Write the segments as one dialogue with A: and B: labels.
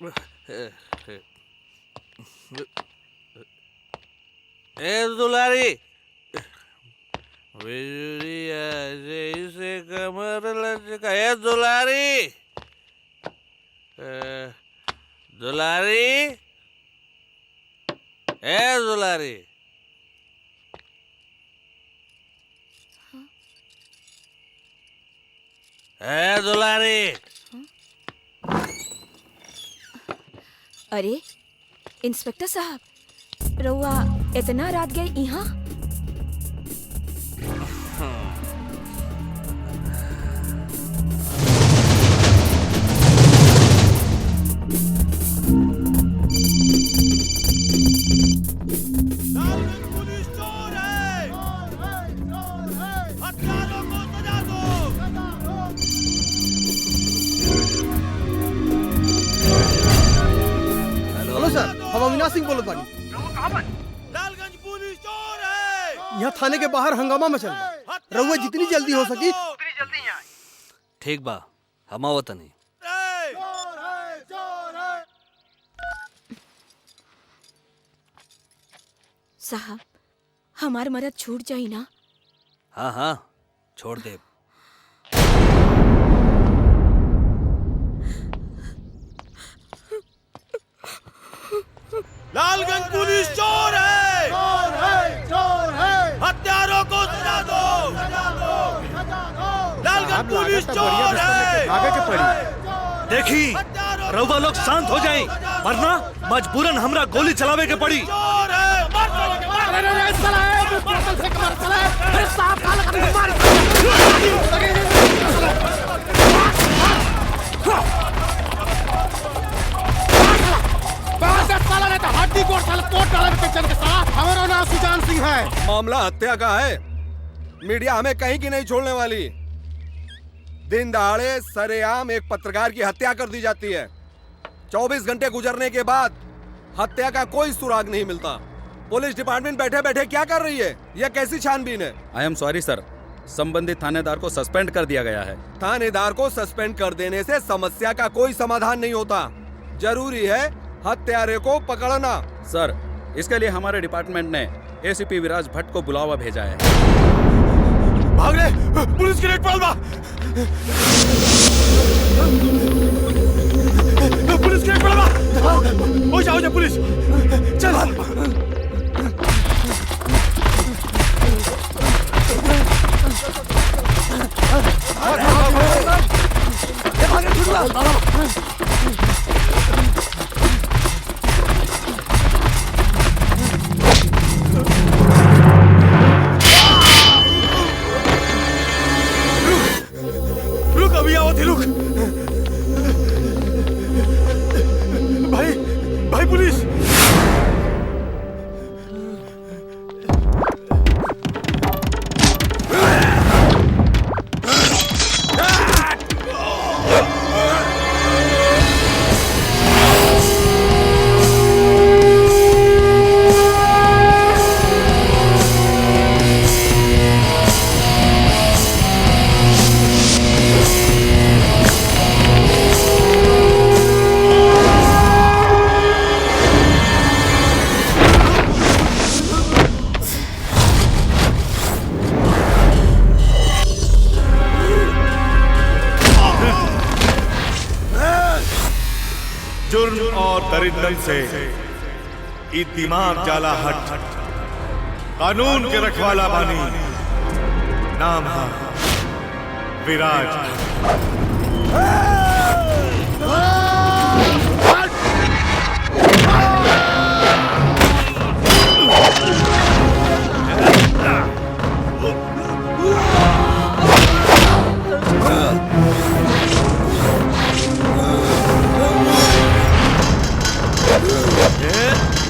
A: ए दुलारी बिजलिया जैसे कमर लचका। ए दुलारी दुलारी ए दुलारी। ए दुलारी।
B: अरे इंस्पेक्टर साहब, रउआ इतना रात गए यहाँ?
C: पुलिस चोर है। हथियारों को सजा दो।
D: हेलो सर, हम अविनाश सिंह बोलत बानी।
C: लालगंज पुलिस चोर है।
D: यहाँ थाने के बाहर हंगामा मचल बा। रउआ जितनी जल्दी हो सकी
C: उतनी जल्दी यहाँ।
A: ठीक बा, हम आवत नहीं।
B: साहब, हमार मरद छूट जाई ना?
A: हाँ हाँ, छोड़ दे।
C: लालगंज पुलिस चोर है। हथियारों को सजा दो। लालगंज पुलिस चोर है।
E: आगे के पड़ी
F: देखी, रउआ लोग शांत हो जाएं, वरना मजबूरन हमरा गोली चलावे के पड़ी।
C: चोर है।
E: हमारा नाम सुजान सिंह है।
G: मामला हत्या का है। मीडिया हमें कहीं की नहीं छोड़ने वाली। दिन दहाड़े सरेआम एक पत्रकार की हत्या कर दी जाती है। 24 घंटे गुजरने के बाद हत्या का कोई सुराग नहीं मिलता। पुलिस डिपार्टमेंट बैठे बैठे क्या कर रही है? यह कैसी छानबीन है?
H: आई एम सॉरी सर, संबंधित थानेदार को सस्पेंड कर दिया गया है।
G: थानेदार को सस्पेंड कर देने से समस्या का कोई समाधान नहीं होता। जरूरी है हत्यारे को पकड़ना।
H: सर, इसके लिए हमारे डिपार्टमेंट ने एसीपी विराज भट्ट को बुलावा भेजा है।
C: भाग रे, पुलिस की रेड पालवा। पुलिस की रेड पालवा। हो जाओ पुलिस, चल। रुक अभी आओ थी, रुक। भाई भाई पुलिस।
I: जुर्म और दरिद्रन से ई दिमाग जाला हट। कानून के रखवाला बानी, नाम है विराज।
C: Yeah.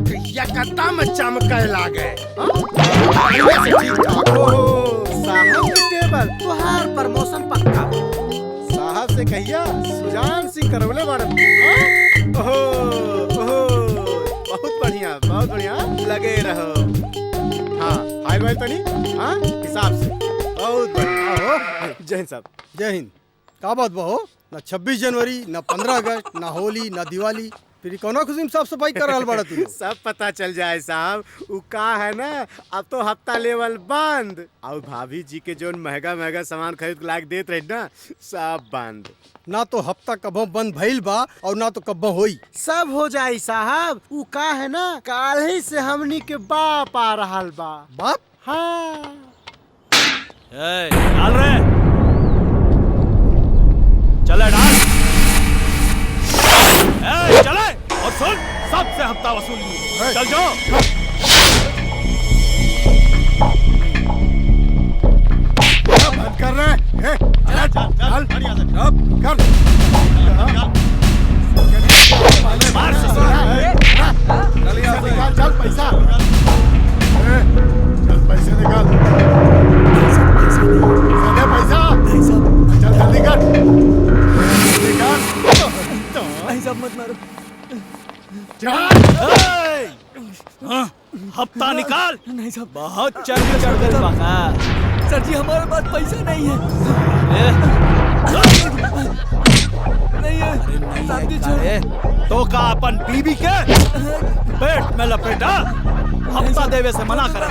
E: ग्राहक यकदम चमके लागे। बढ़िया से ठीक-ठाक। ओहो, साहब की टेबल तुहार प्रमोशन पक्का। साहब से कहिया सुजान सिंह करवले बाड़न। ओहो ओहो, बहुत बढ़िया लगे रहो। हाँ हाय भाई तनी, हाँ हिसाब से बहुत बढ़िया। ओहो जय हिंद साहब।
D: जय हिंद। का बात बा हो? ना 26 जनवरी, ना 15 अगस्त, ना होली, ना दिवाली, फिर कौना खुशी में साफ सफाई कर रहल बाड़ा तू?
E: सब पता चल जाए साहब। उ का है ना, अब तो हफ्ता लेवल बंद। और भाभी जी के जो महंगा महंगा सामान खरीद के लाके देत रही ना, सब बंद।
D: ना तो हफ्ता कबो बंद भइल बा और ना तो कबो होई।
E: सब हो जाई साहब। उ का है ना, काल ही से हमनी के बाप आ रहल बा।
D: बाप?
E: हाँ
F: डाल रहे चले डाल। चले और सुन, सबसे हफ्ता वसूल चल जाओ।
E: बंद कर रहे हैं। चल कर। चल पैसा, पैसे निकाल। पैसा चल जल्दी कर।
F: मत मारो। हफ्ता निकाल। नहीं साहब, बहुत चढ़ गए बाका। सर जी हमारे पास पैसा नहीं है। नहीं है तो का अपन बीबी के पेट में लपेटा, हफ्ता देवे से मना करा।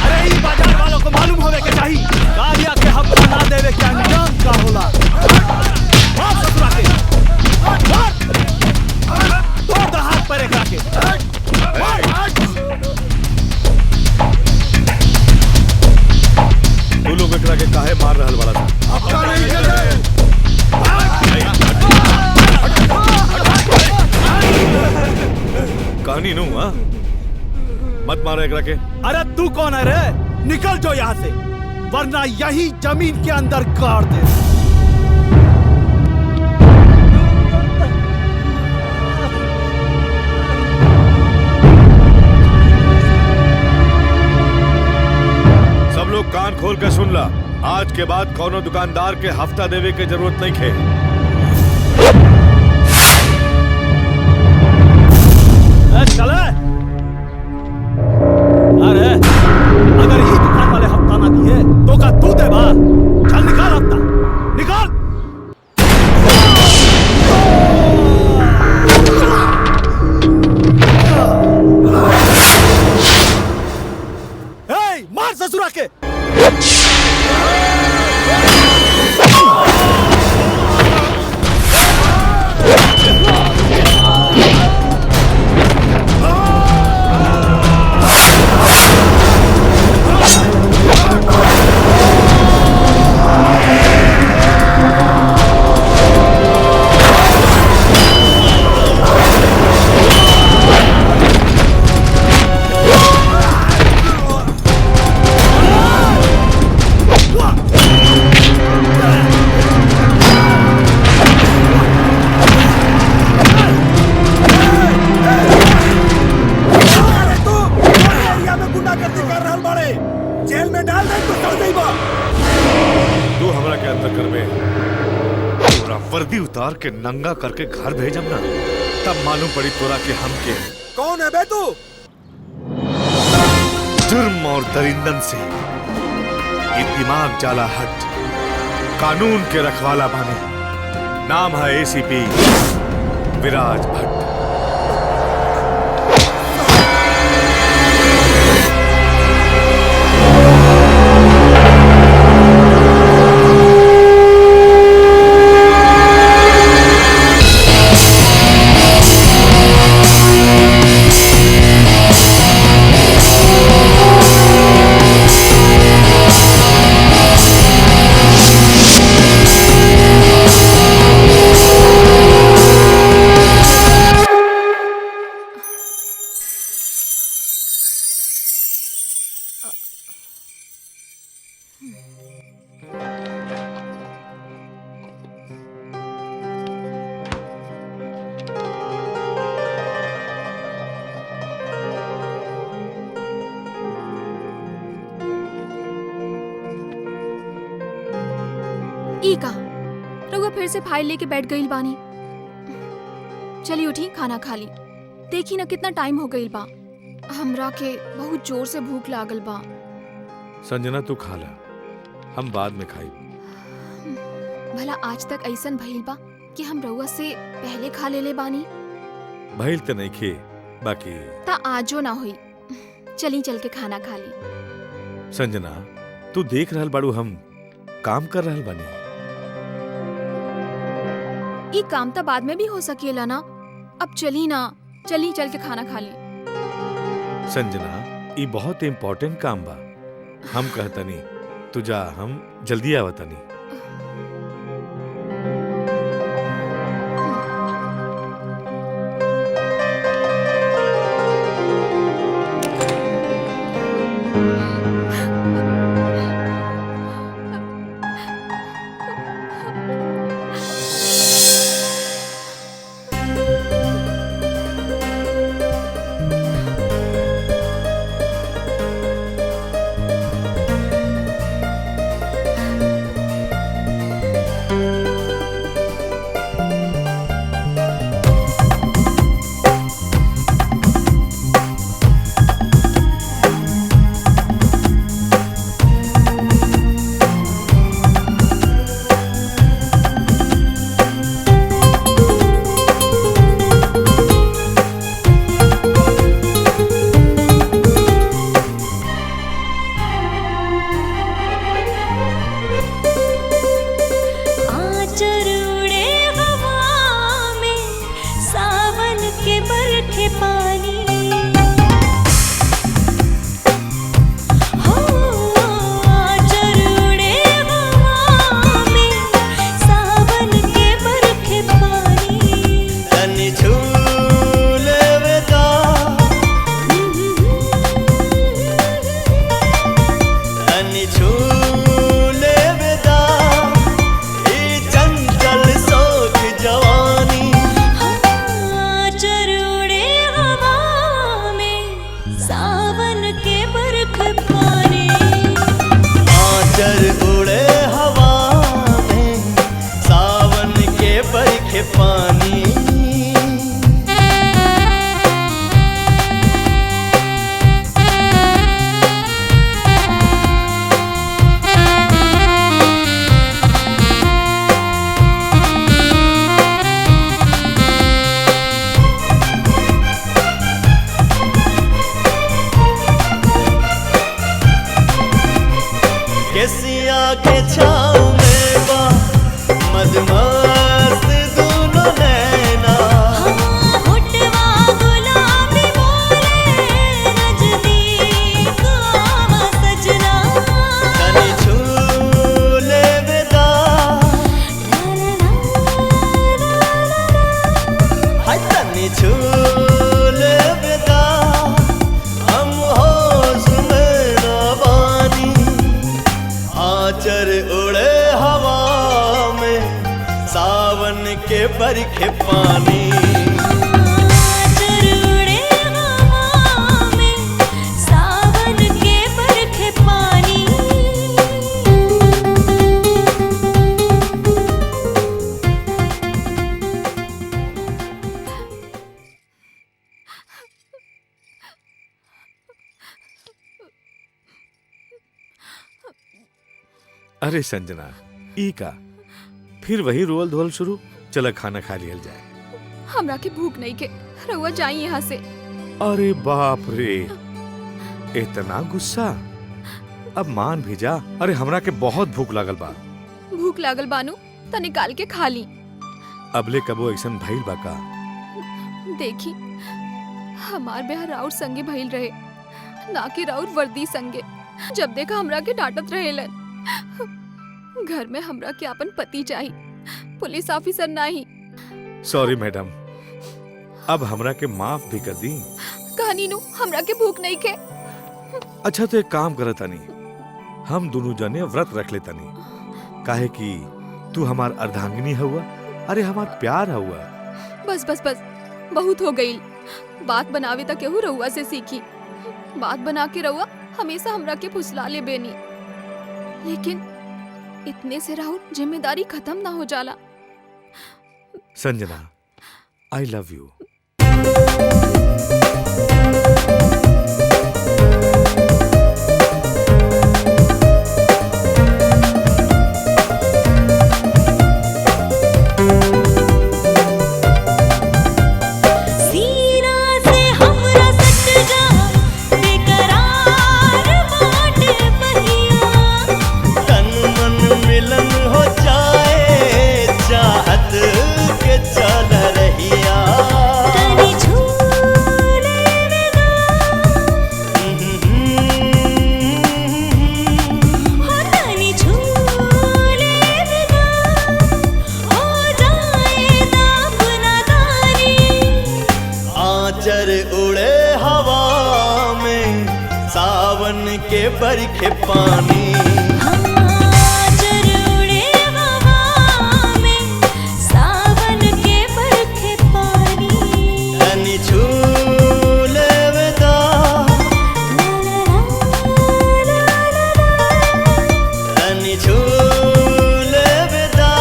F: अरे ई बाजार वालों को मालूम होवे के चाहिए गाड़िया के हफ्ता ना देवे के अंजाम का होला। ससुरा के तोड़ दे हाथ पैर एकरा के।
I: तू लोग एकरा के काहे मार रहल वाला था? कहानी नू हाँ? मत मारो एकरा के।
F: अरे तू कौन है रे? निकल जो यहाँ से, वरना यही जमीन के अंदर गाड़ दे।
I: सब लोग कान खोल के सुन ला, आज के बाद कोनो दुकानदार के हफ्ता देवे के जरूरत नहीं खे।
F: चले। अरे अगर ये दुकान वाले हफ्ता ना दिए तो का तू दे बा। चल निकाल हफ्ता, निकाल। मार ससुरा के।
I: वर्दी उतार के नंगा करके घर भेजम ना, तब मालूम पड़ी तोरा के हम के।
G: कौन है बे तू?
I: जुर्म और दरिंदन से ये दिमाग जाला हट, कानून के रखवाला बने। नाम है एसीपी विराज भट्ट।
B: ई का रउआ फिर से फाइल लेके बैठ गईल बानी। चली उठी, खाना खा ली। देखी ना कितना टाइम हो गईल बा। हमरा के बहुत जोर से भूख लागल बा।
I: संजना तू खा ला, हम बाद में खाई।
B: भला आज तक ऐसन भइल बा कि हम रउआ से पहले खा लेले बानी?
I: भइल त नहीं खे, बाकी
B: ता आजो ना हुई। चली चल के खाना खा ली।
I: संजना तू देख रहल बाड़ू हम काम कर रहल बानी।
B: ई काम तो बाद में भी हो सकेला ना। अब चली ना, चली चल के खाना खा ली।
I: संजना ये बहुत इम्पोर्टेंट काम बा, हम कहतनी तू जा, हम जल्दी आवतनी।
J: बरखे पानी सावन के बरखे पानी।
I: अरे संजना ई का फिर वही रोल धोल शुरू। चला खाना खा लिया जाए।
B: हमरा के भूख नहीं के, रउआ जाई यहाँ से।
I: अरे बाप रे, इतना गुस्सा। अब मान भी जा। अरे हमरा के बहुत भूख लागल बा।
B: भूख लागल बानू त निकाल के खा ली।
I: अबले कबो ऐसन भइल बा का?
B: देखी हमार ब्याह राउर संगे भइल रहे, ना कि राउर वर्दी संगे। जब देखा हमरा के डांटत रहेलन। घर में हमरा के अपन पति चाहिए, पुलिस ऑफिसर नहीं।
I: सॉरी मैडम, अब हमरा के माफ भी कर दी।
B: कहानी नु हमरा के भूख नहीं के।
I: अच्छा तो एक काम करता नहीं, हम दोनों जने व्रत रख ले तनी, काहे कि तू हमार अर्धांगिनी हुआ, अरे हमार प्यार हुआ।
B: बस बस बस बहुत हो गई। बात बनावे तक केहू रहुआ से सीखी। बात बना के रहुआ हमेशा हमरा के फुसला ले बेनी, लेकिन इतने से राहुल जिम्मेदारी खत्म ना हो जाला।
I: Sanjana, I love you.
J: बरखे पानी उड़े हवा में, सावन के बरखे पानी। तनी झूले विदा, तनी झूले विदा,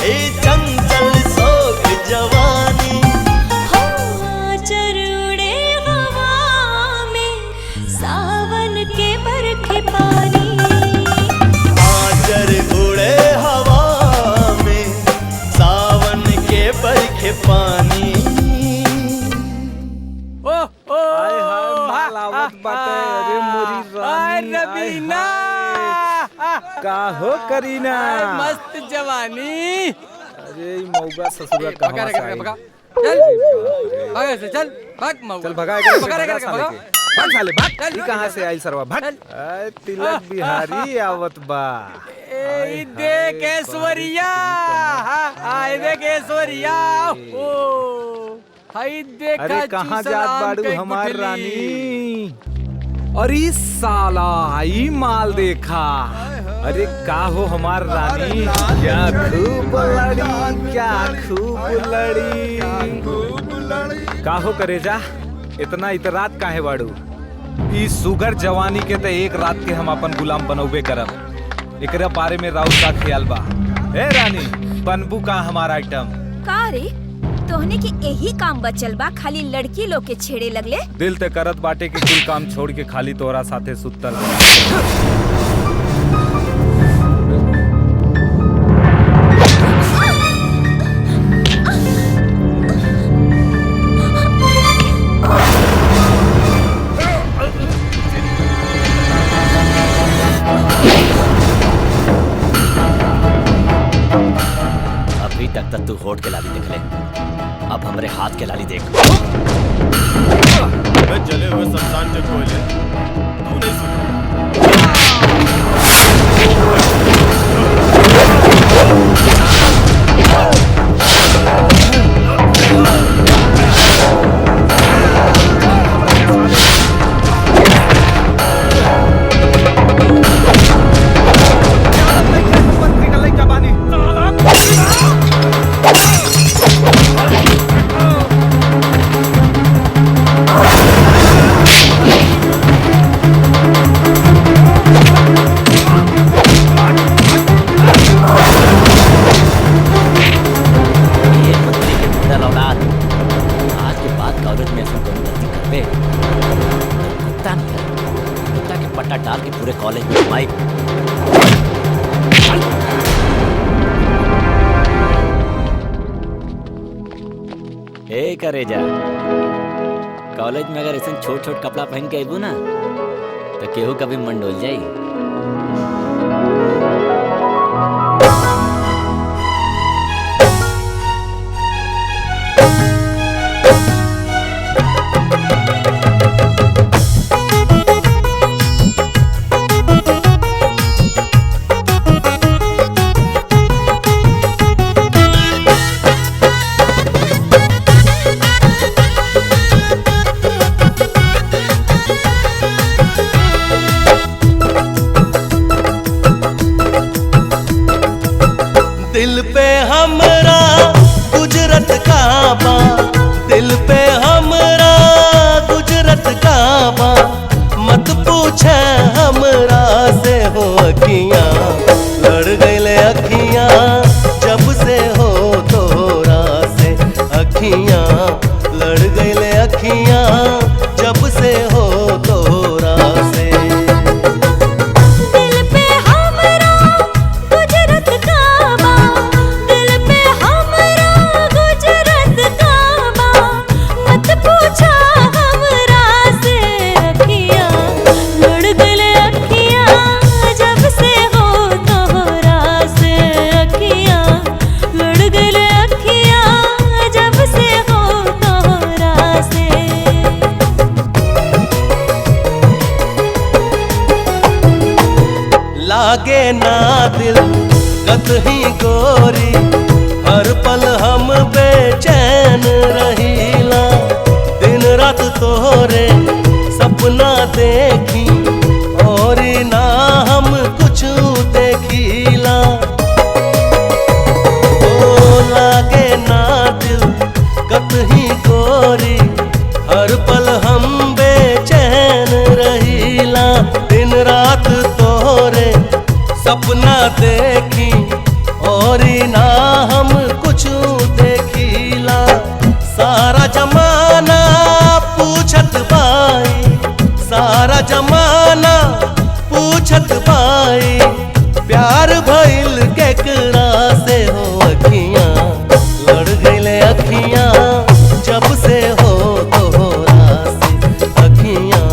J: ए चंचल सोख जवानी। उड़े हवा में, सावन के बरखे पानी। आचर उड़े हवा में, सावन के बरखे पानी।
F: ओ मालावत बाटे रे मोरी रानी। रबीना
E: का हो करीना?
F: मस्त जवानी।
E: अरे मौगा ससुरा कहां से आई?
F: चल भाग से चल भाग मौगा।
E: चल भगा के भाग साले भाग। ई कहां से आई सरवा भाग। आय तिलक बिहारी आवत बा।
F: ए देख ऐश्वर्या, आए देख ऐश्वर्या। ओ हाय देखा।
E: अरे कहां जात बाड़ू हमार रानी? अरे साला आई माल देखा। अरे का हो हमार रानी? क्या खूब लड़ी, क्या खूब लड़ी। का हो करेजा, इतना इतरात काहे बाड़ू? ई सुगर जवानी के तो एक रात के हम अपन गुलाम बनौबे करब। एकरा बारे में राउत का ख्याल बा? ए रानी, बनबू का हमारा आइटम?
K: का रे, तोहने के यही काम बचल बा, खाली लड़की लोग के छेड़े लगले?
E: दिल ते करत बाटे कि कुल काम छोड़ के खाली तोरा साथे सुतल।
L: अभी तक तू होठ के लाली देख ले, अब हमरे हाथ के लाली देख।
C: जले हुए शमशान के कोयले तू नहीं सुन।
L: डाल के पूरे कॉलेज में माइक। ए करे जा, कॉलेज में अगर ऐसे छोट छोट कपड़ा पहन के आईबू ना तो केहू कभी मन डोल जाई।
J: अखियां लड़ गईले अखियां जब से हो तोरा से अखियां लड़ गईले अखियां जब से हो तोरा से
M: दिल पे हमरा गुजरत काबा दिल पे हमरा गुजरत काबा मत पूछा हमरा से अखियां लड़ गईले अखियां जब से हो तोरा से अखियां लड़ गईले अखियां जब से हो तोरा से
J: लागे ना दिल कतही गोरी हर पल हम बेचैन रहीला दिन रात तोरे सपना देखी और ना हम कुछ देखीला ओ लागे ना दिल कतही गोरी हर पल हम बेचैन रहीला दिन रात तोरे सपना देखी और ना हम कुछ देखीला सारा जमाना पूछत बाई सारा जमाना पूछत बाई प्यार भइल केकरा से हो अखियां लड़ गईले अखियां जब से हो तोरा से अखियां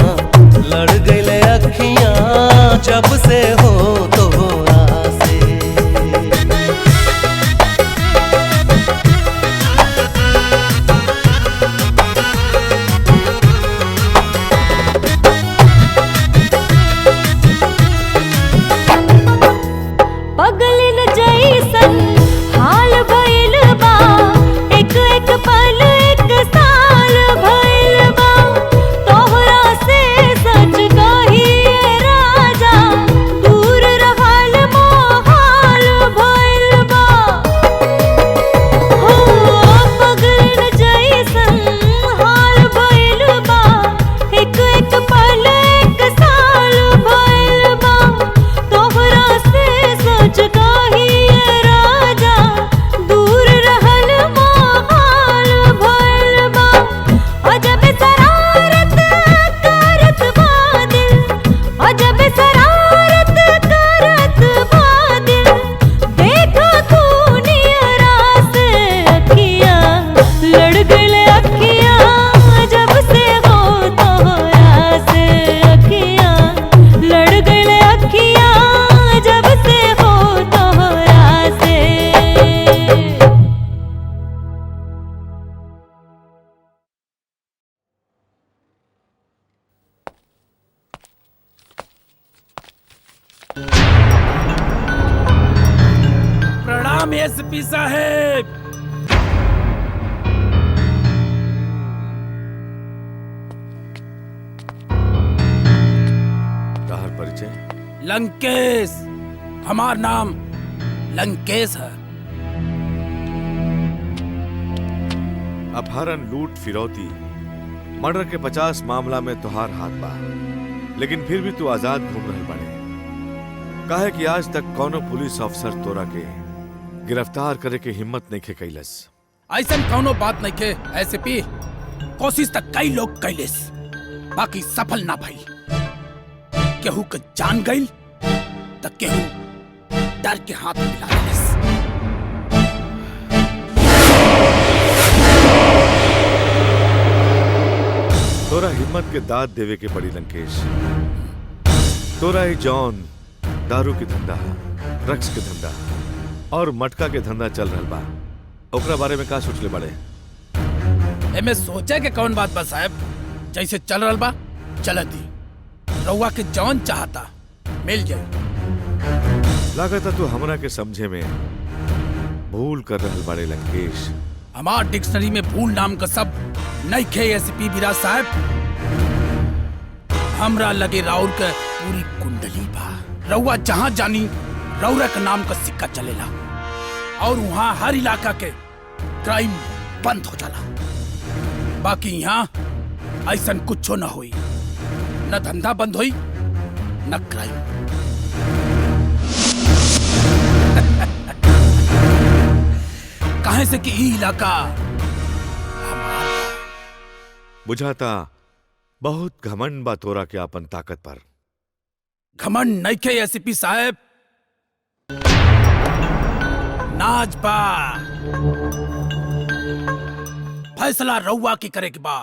J: लड़ गईले अखियां जब से हो तोरा से
M: पगलिन जैसन हाल भइल बा एक एक पल एक साल भइल बा तोहरा से सच कहिए राजा दूर रहल मोहाल भइल बा हो पगलिन जैसन हाल भइल बा एक एक पल एक साल भइल बा तोहरा से सच कहिए राजा दूर रहल मोहाल भइल बा अजब शरारत करत बा दिल अजब शरारत करत बा दिल देखा तू नियरा से अखियां लड़ गईले अखियां जब से हो तोरा से अखियां लड़ गईले अखियां जब से हो तोरा से
F: प्रणाम एसपी साहेब।
I: तहार परिचय?
F: लंकेश, हमार नाम लंकेश है।
I: अपहरण, लूट, फिरौती, मर्डर के 50 मामला में तुहार हाथ बा, लेकिन फिर भी तू आजाद घूम रहे बड़े। काहे कि आज तक कौनो पुलिस अफसर तोरा के गिरफ्तार करे के हिम्मत नहीं खे कैलस।
F: ऐसन कौनो बात नहीं के एसपी, कोशिश तक कई लोग कैलिस, बाकी सफल ना भई। केहू के जान गई त केहू डर के हाथ मिला लेलिस।
I: तोरा हिम्मत के दाद देवे के पड़ी लंकेश। तोरा ही जौन दारू के धंधा, ड्रग्स के धंधा और मटका के धंधा चल रहा बा, ओकरा बारे में का सोचले बड़े?
F: एमे सोचे के कौन बात बा साहब, जैसे चल रहा बा चलत ही। रउआ के जौन चाहता मिल जाए।
I: लागता तू हमरा के समझे में भूल कर रहल बड़े लंकेश।
F: हमार डिक्शनरी में भूल नाम का सब नहीं खे एसपी विराज साहब। हमरा लगे राउर के पूरी कुंडली बा। रउआ जहाँ जानी रउरा के नाम का सिक्का चलेला और वहाँ हर इलाका के क्राइम बंद हो जाला। बाकी यहाँ ऐसा कुछो न होई, न धंधा बंद होई न क्राइम। काहे से कि ई इलाका
I: बुझाता बहुत घमंड बा तोरा के अपन ताकत पर।
F: घमंड नइखे एसीपी साहब, नाज बा। फैसला रउआ की करे के बा।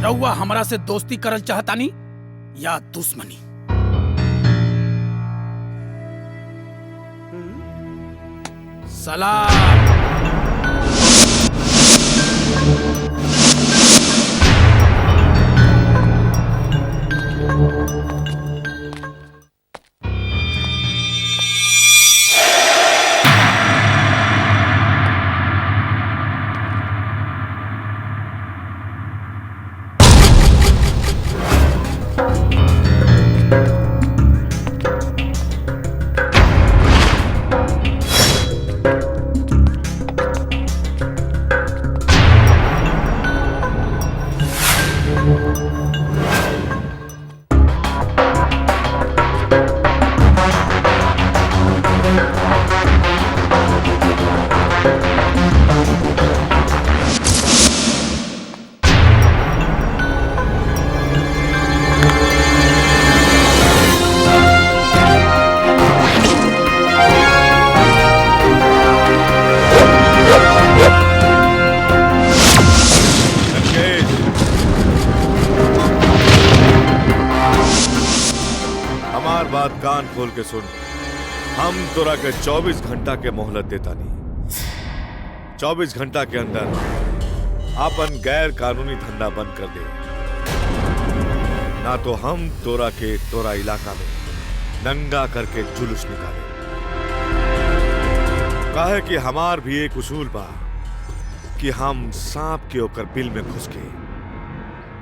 F: रउआ हमरा से दोस्ती करल चाहतानी या दुश्मनी? सलाम।
I: कान खोल के सुन, हम तोरा के 24 घंटा के मोहलत देता नहीं। 24 घंटा के अंदर अपन गैर कानूनी धंधा बंद कर दे, ना तो हम तोरा के तोरा इलाका में नंगा करके जुलूस निकाले। काहे कि हमार भी एक उसूल बा कि हम सांप के ओकर बिल में घुस के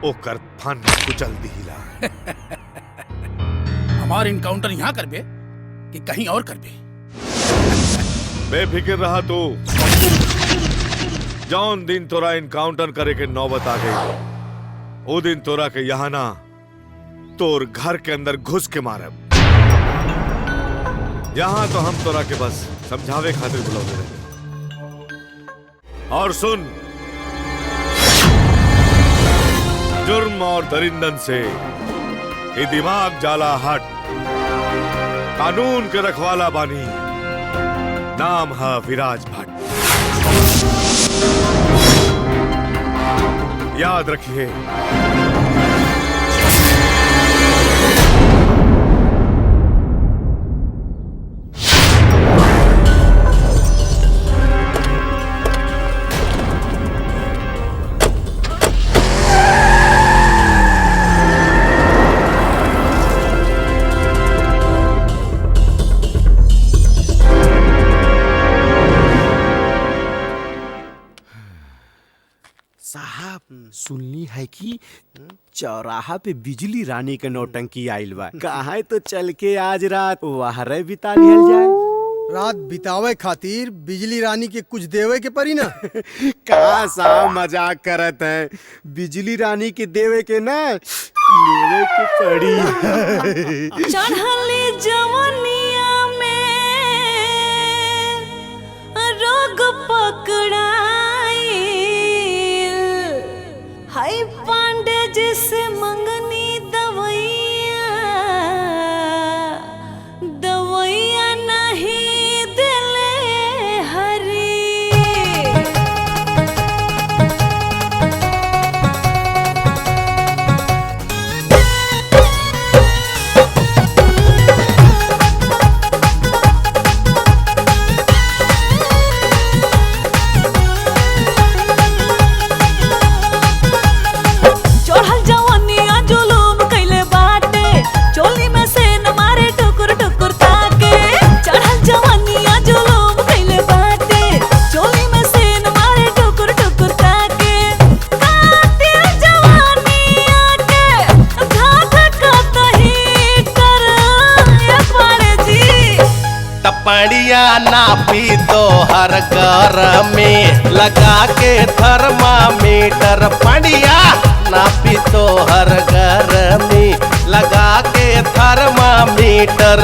I: ओकर फन कुचल दिहिला।
F: हमार इनकाउंटर यहाँ करबे कि कहीं और करबे?
I: बेफिक्र रहा तू। जौन दिन तोरा इनकाउंटर करे के नौबत आ गई, वो दिन तोरा के यहाँ ना तोर घर के अंदर घुस के मारब। यहाँ तो हम तोरा के बस समझावे खातिर बुलावे रहे। और सुन, जुर्म और दरिंदन से ये दिमाग जाला हट। कानून के रखवाला बानी, नाम है विराज भट्ट। याद रखिए।
E: सुनली है कि चौराहा पे बिजली रानी के नौटंकी आइल बा। कहाँ तो चल के आज रात वहां बिता लिहल जाए।
D: रात बितावे खातिर बिजली रानी के कुछ देवे के परी ना।
E: का सा मजाक करत है, बिजली रानी के देवे के ना लेवे के पड़ी।
M: चढ़ले जवनिया में रोग पकड़ा हाय पांडे जिसे मंगनी दवैया, दवैया नहीं दिले हरी।
J: पड़िया नापी तो हर घर में लगा के थर्मामीटर। पड़िया नापी तो हर घर में लगा के थर्मामीटर।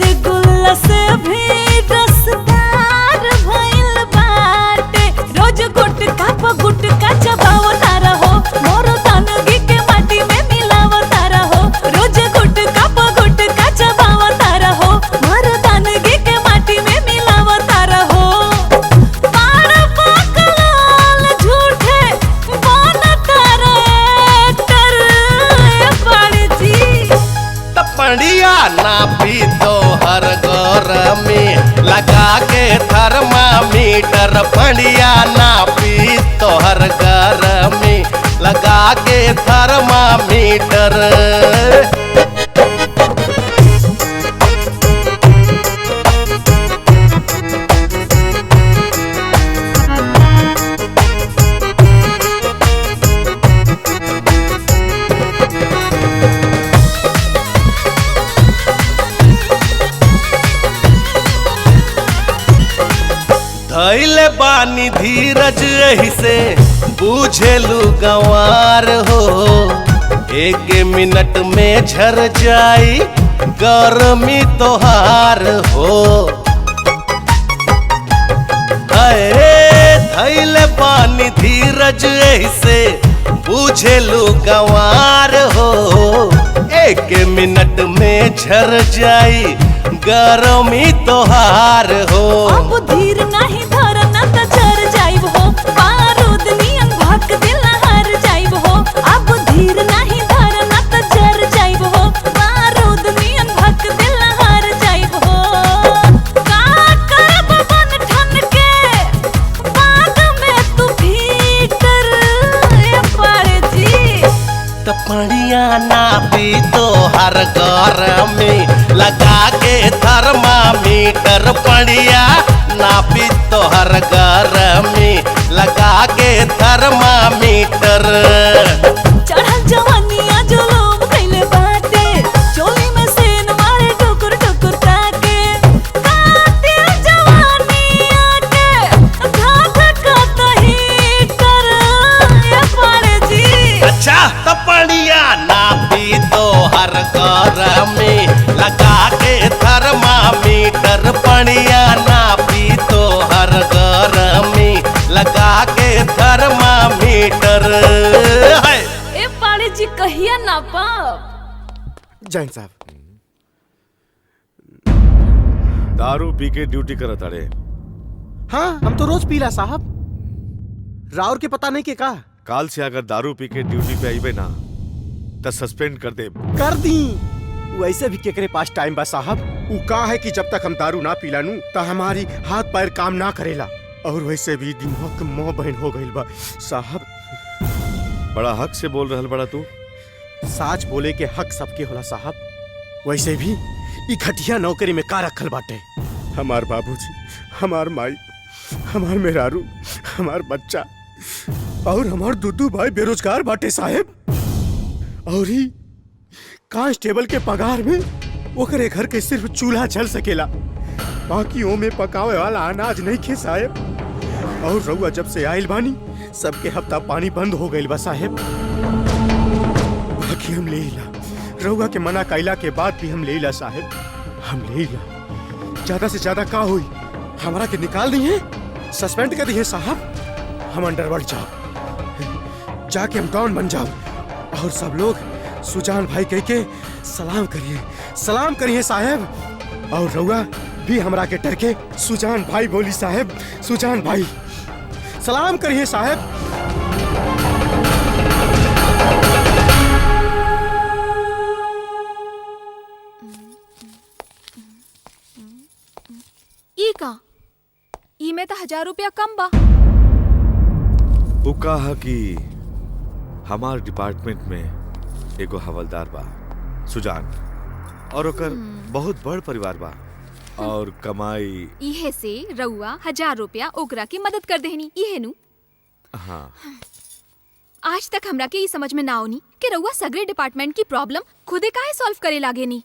M: रसगुल्ला से भी रसदार भइल बाटे रोज गुटका चबावता रहो मोर तनगी के माटी में मिलावता रहो रोज गुटका चबावता रहो मोर तनगी के माटी में मिलावता रहो पार पकड़ल झूठे बनता रे कर बड़ी जी
J: तपड़िया नापी तो हर घर में लगा के थर्मामीटर पड़िया नापी तो हर घर में लगा के थर्मामीटर धैले बानी धीरज यही से बूझेलू गंवार हो एक मिनट में झर जाई गर्मी तोहार हो अरे धैले बानी धीरज यही से बूझेलू गंवार हो एक मिनट में झर जाई गर्मी तोहार हो
M: अब धीर नहीं धरना त चर जाइब हो बारूद नियन भक दिल हार जाइब हो अब धीर नहीं धरना त चर जाइब हो बारूद नियन भक दिल हार जाइब हो का करब बन ठन के बाद में तू भीतर पड़ जी
J: तपड़िया नापी तो हर घर में लगा के थर्मामीटर पड़िया नापी तो हर घर में लगा के थर्मामीटर
M: चढ़ल जवानिया जुलूम कइले बाटे चोली में सेन मारे टुकुर टुकुर ताके कातिल जवानिया के घाट कतही कर पड़े जी
J: अच्छा तपड़िया नापी तो हर घर में लगा के थर्मामीटर पड़िया नापी तो हर घर में लगा के थर्मामीटर है
M: ए पाड़े जी कहिया नापा
E: जैन साहब
I: दारू पी के ड्यूटी करत अड़े।
E: हाँ हम तो रोज पीला साहब राउर के पता नहीं के का
I: काल से अगर दारू पी के ड्यूटी पे आईबे ना तो सस्पेंड कर दे।
E: कर दी वैसे भी केकरे पास टाइम बा साहब उ का है कि जब तक हम दारू ना पीलानू त हमारी हाथ पैर काम ना करेला और वैसे भी दिमाग मोह बहन हो गइल बा साहब।
I: बड़ा हक से बोल रहल बड़ा तू।
E: साच बोले के हक सबके होला साहब। वैसे भी ई घटिया नौकरी में का रखल बाटे हमार बाबूजी हमार माई हमार मेहरारू हमार बच्चा और हमार दूधू भाई बेरोजगार बाटे साहेब। और ही कांस्टेबल के पगार में ओकरे घर के सिर्फ चूल्हा जल सकेला बाकी ओ में पकावे वाला अनाज नहीं खे साहेब। और रउआ जब से आइल बानी सबके हफ्ता पानी बंद हो गइल बा साहेब। बाकी हम लेला रउआ के मना कैला के बाद भी हम लेला साहेब हम लेला। ज्यादा से ज्यादा का हुई हमारा के निकाल दी है सस्पेंड कर दी है साहब। हम अंडरवर्ल्ड जाओ जाके हम डॉन बन जाओ और सब लोग सुजान भाई कह के सलाम करिए साहेब। और रउआ भी हमरा के डर के सुजान भाई बोली साहेब सुजान भाई सलाम करिए साहेब।
B: ई का ई में तो 1000 रुपया कम बा।
I: वो कहा कि हमार डिपार्टमेंट में एगो हवलदार बा सुजान और ओकर बहुत बड़ परिवार बा और कमाई
B: इहे से रउआ 1000 रुपया ओकरा की मदद कर देहनी इहे नु।
I: हाँ
B: आज तक हमरा के ई समझ में ना आउनी कि रउआ सगरे डिपार्टमेंट की प्रॉब्लम खुदे काहे सॉल्व करे लागे नी।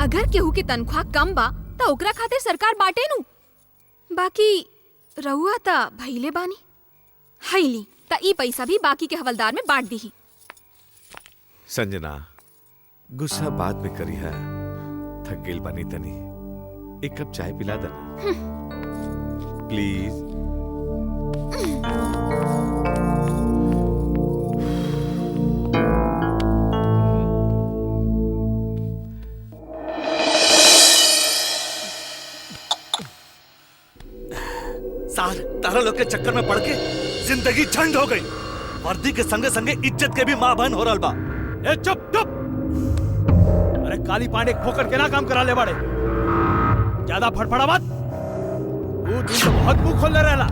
B: अगर केहू की तनख्वाह कम बा त ओकरा खातिर सरकार बाटे नु। बाकी रउआ त भइले बानी हईली त ई पैसा भी बाकी के हवलदार में बांट दी।
I: संजना गुस्सा बाद में करी है थक गई बानी तनी, एक कप चाय पिला देना प्लीज।
A: सार तारा लोग के चक्कर में पड़ के जिंदगी झंड हो गई। वर्दी के संगे संगे इज्जत के भी मां बहन हो रहा बा।
C: ए चुप चुप! अरे काली पांडे खोकर के ना काम करा ले बाड़े, ज्यादा फड़फड़ा मत। वो दिन तो बहुत मुंह खोल रहला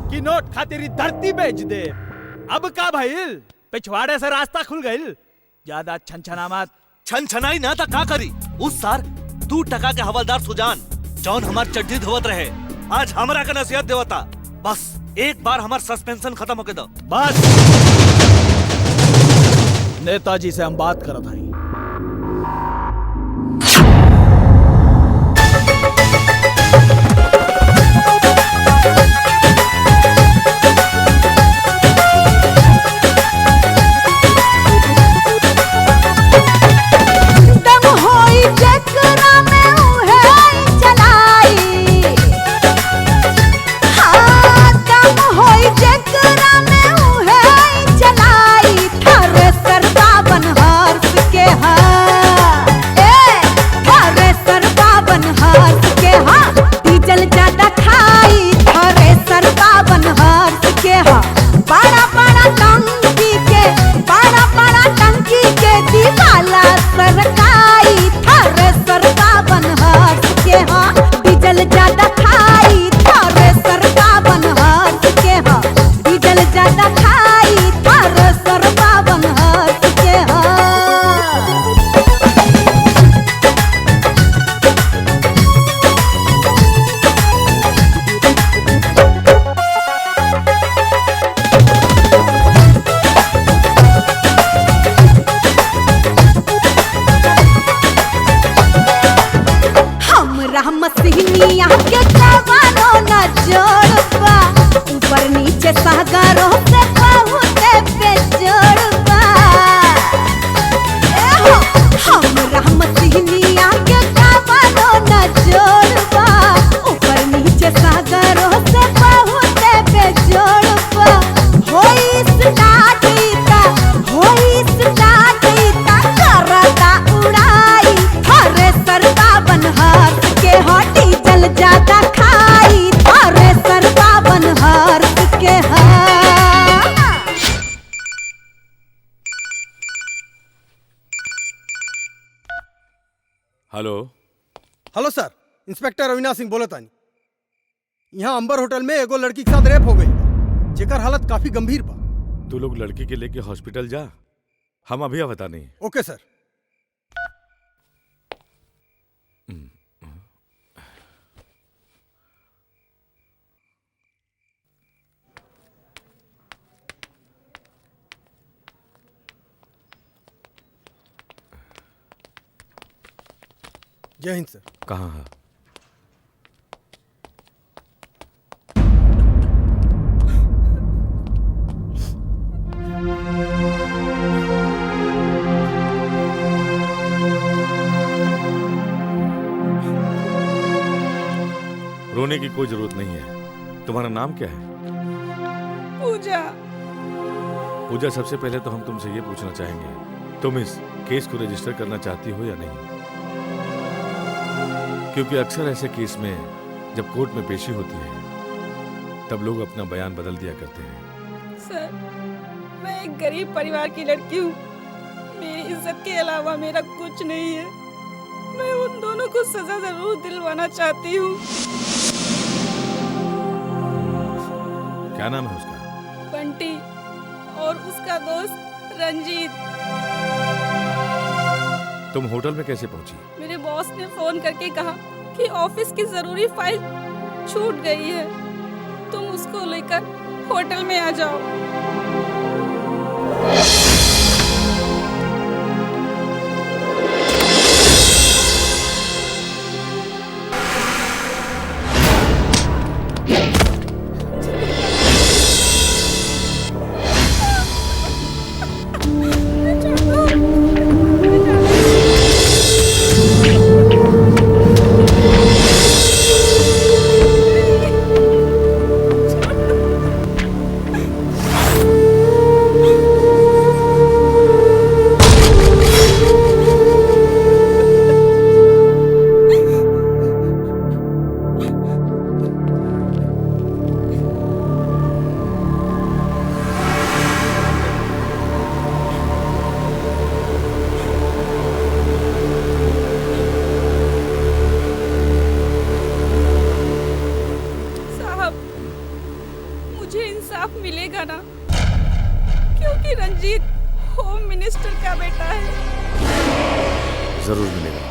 C: कि नोट खातिर ही धरती बेच दे। अब का भइल? पिछवाड़े से रास्ता खुल गइल। ज्यादा छनछना मत।
A: छनछनाई ना था का करी। उस सार 2 टका के हवलदार सुजान जौन हमार चड्डी धोवत रहे, आज हमरा का नसीहत देवता। बस एक बार हमार सस्पेंशन खत्म होके दो।
C: बस नेताजी से हम बात करत हई।
I: हेलो
D: हेलो सर, इंस्पेक्टर अविनाश सिंह बोलत आनी। यहाँ अंबर होटल में एगो लड़की के साथ रेप हो गई, जेकर हालत काफी गंभीर बा।
I: तू लोग लड़की के लेके हॉस्पिटल जा, हम अभी बता नहीं।
D: ओके सर। जय हिंद सर।
I: कहाँ है? रोने की कोई जरूरत नहीं है। तुम्हारा नाम क्या है?
N: पूजा।
I: पूजा, सबसे पहले तो हम तुमसे ये पूछना चाहेंगे, तुम इस केस को रजिस्टर करना चाहती हो या नहीं? क्योंकि अक्सर ऐसे केस में जब कोर्ट में पेशी होती है तब लोग अपना बयान बदल दिया करते हैं।
N: सर, मैं एक गरीब परिवार की लड़की हूँ। मेरी इज्जत के अलावा मेरा कुछ नहीं है। मैं उन दोनों को सजा जरूर दिलवाना चाहती हूँ।
I: क्या नाम है उसका?
N: बंटी और उसका दोस्त रंजीत।
I: तुम होटल में कैसे पहुंची?
N: मेरे बॉस ने फोन करके कहा कि ऑफिस की जरूरी फाइल छूट गई है, तुम उसको लेकर होटल में आ जाओ। ना, क्योंकि रंजीत होम मिनिस्टर का बेटा है।
I: जरूर मिलेगा।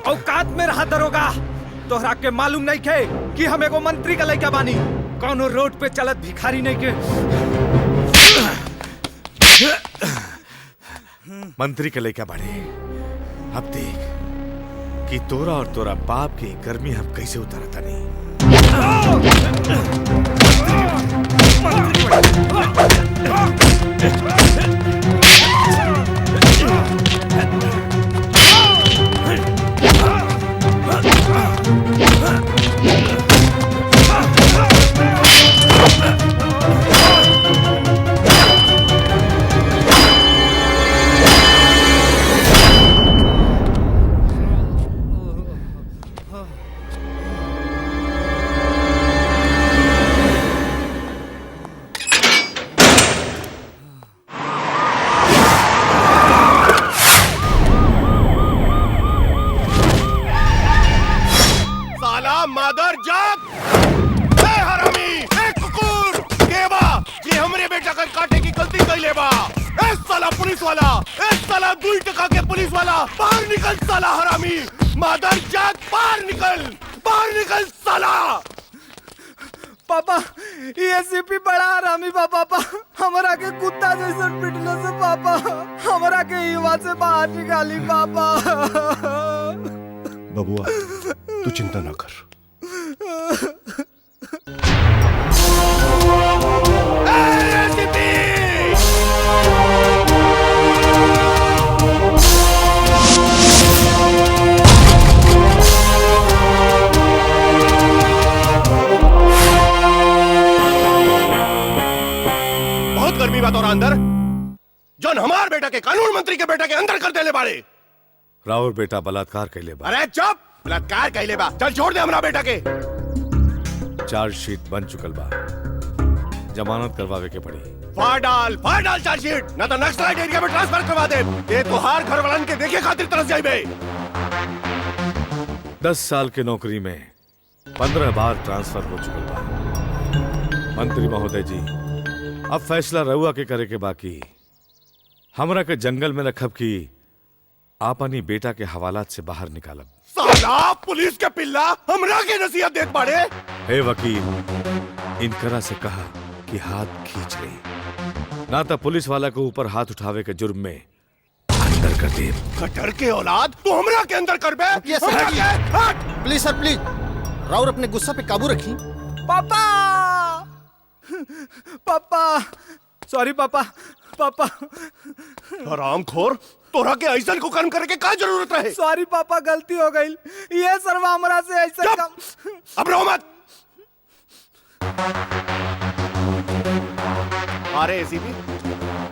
C: औकात में रहा दरोगा, तोहरा के मालूम नहीं खे कि हम एगो मंत्री का लइका बानी, कौनो रोड पे चलत भिखारी नहीं के।
I: मंत्री के लइका बाड़े, अब देख कि तोरा और तोरा बाप की गर्मी हम कैसे उतारता नहीं।
C: पापा ये एसीपी बड़ा हरामी बा पापा, हमरा के कुत्ता जैसे पिटने से पापा, हमरा के युवा से बाहर निकाली पापा।
O: बबुआ तू चिंता ना कर। गर्मी बात और अंदर जौन हमार बेटा के कानून मंत्री के बेटा के अंदर कर देले बाड़े।
I: राउर बेटा बलात्कार कैले बा।
O: अरे चुप, बलात्कार कैले बा, चल छोड़ दे हमरा बेटा के।
I: चार्जशीट बन चुकल बा, जमानत करवावे के पड़ी।
O: फाड़ डाल चार्जशीट, ना तो नक्सलाइट एरिया में ट्रांसफर करवा दे। ये तो हार घर वालन के देखे खातिर तरस जाइबे।
I: 10 साल के नौकरी में 15 बार ट्रांसफर हो चुकल बा। मंत्री महोदय जी, अब फैसला रहुआ के करे के बाकी, हमरा के जंगल में रखब की आपनी बेटा के हवालात से बाहर निकालब।
O: साला पुलिस के पिल्ला हमरा के नसीहत देत बाड़े।
I: हे वकील, इनकरा से कहा कि हाथ खींच ले, ना तो पुलिस वाला को ऊपर हाथ उठावे के जुर्म में अंदर कर दे।
O: कटर के औलाद तू हमरा के अंदर कर बे।
E: प्लीज सर प्लीज, राउर अपने गुस्सा पे काबू रखी।
C: पापा पापा सॉरी पापा। पापा
O: हरामखोर, तोरा के ऐसा को कर्म करे के का जरूरत है?
C: सॉरी पापा, गलती हो गई। ये सरवा हमरा से ऐसा काम।
O: अब रो मत। अरे एसीपी,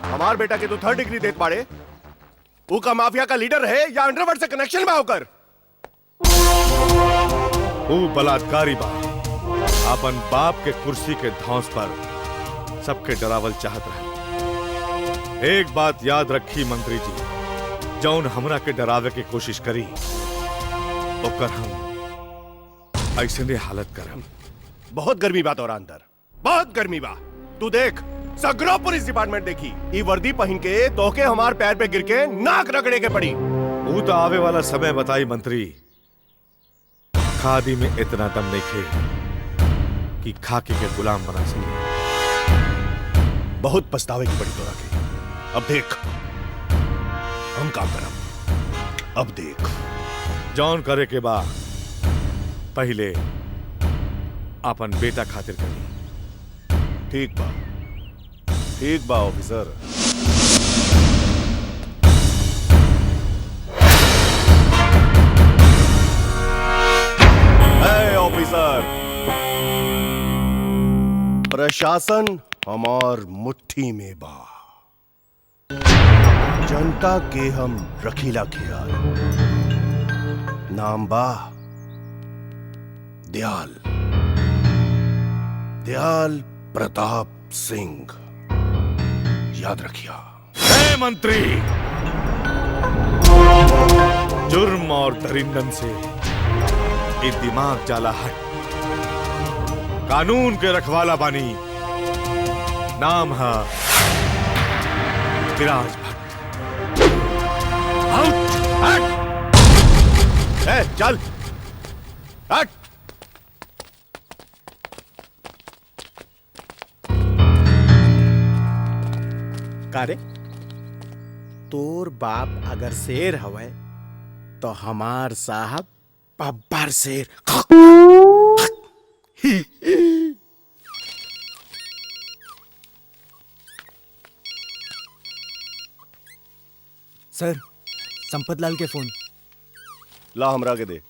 O: हमार बेटा के तो 3rd डिग्री देत बाड़े, वो का माफिया का लीडर है या अंडरवर्ल्ड से कनेक्शन में होकर?
I: वो बलात्कारी बा, अपन बाप के कुर्सी के धौंस पर सबके डरावल चाहत रहे। एक बात याद रखी मंत्री जी, जौन हमरा के डरावे की कोशिश करी ओकर हम ऐसे ने हालत करम।
O: बहुत गर्मी बात और अंदर, बहुत गर्मी बा। तू देख, सगरो पुलिस डिपार्टमेंट देखी, ई वर्दी पहन के तोके हमार पैर पे गिर के नाक रगड़े के पड़ी।
I: वो तो आवे वाला समय बताई मंत्री, खादी में इतना दम नहीं खे कि खाकी के गुलाम बना सके।
O: बहुत पछतावे की पड़ी तोरा के। अब देख, हम काम करब। अब देख,
I: जॉन करे के बा पहले अपन बेटा खातिर करी।
O: ठीक बा ऑफिसर। ऑफिसर, प्रशासन हमार मुट्ठी में बा, जनता के हम रखीला ख्याल। नाम बा दयाल प्रताप सिंह, याद रखिया।
I: हे मंत्री, जुर्म और दरिंदन से ये दिमाग जाला हट। कानून के रखवाला बानी, नाम है विराज भट्ट।
O: हट! चल हट!
E: कारे तोर बाप अगर शेर हवे तो हमार साहब बब्बर शेर।
D: सर, संपत लाल के फोन।
O: ला हमरा के दे।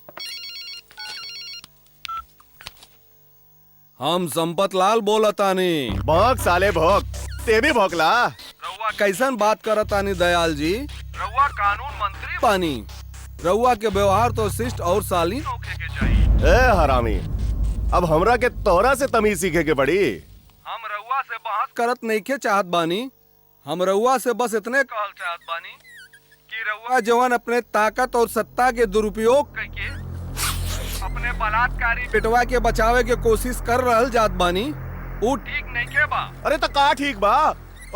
G: हम संपत लाल बोलतानी।
O: भौंक साले भौंक, ते भी भौंकला।
G: रउआ कैसन बात करतानी दयाल जी? रउआ कानून मंत्री बानी, रउआ के व्यवहार तो शिष्ट और शालीन होखे के चाहिए।
O: ए हरामी, अब हमरा के तोरा से तमीज सीखे के पड़ी।
G: हम रउआ से बहस करत नइखे चाहत बानी, हम रउआ से बस इतने कहल चाहत बानी कि रउआ जवान अपने ताकत और सत्ता के दुरुपयोग करके अपने बलात्कारी बेटवा के बचावे के कोशिश कर रहल जात बानी, वो ठीक नइखे बा।
O: अरे तो का ठीक बा,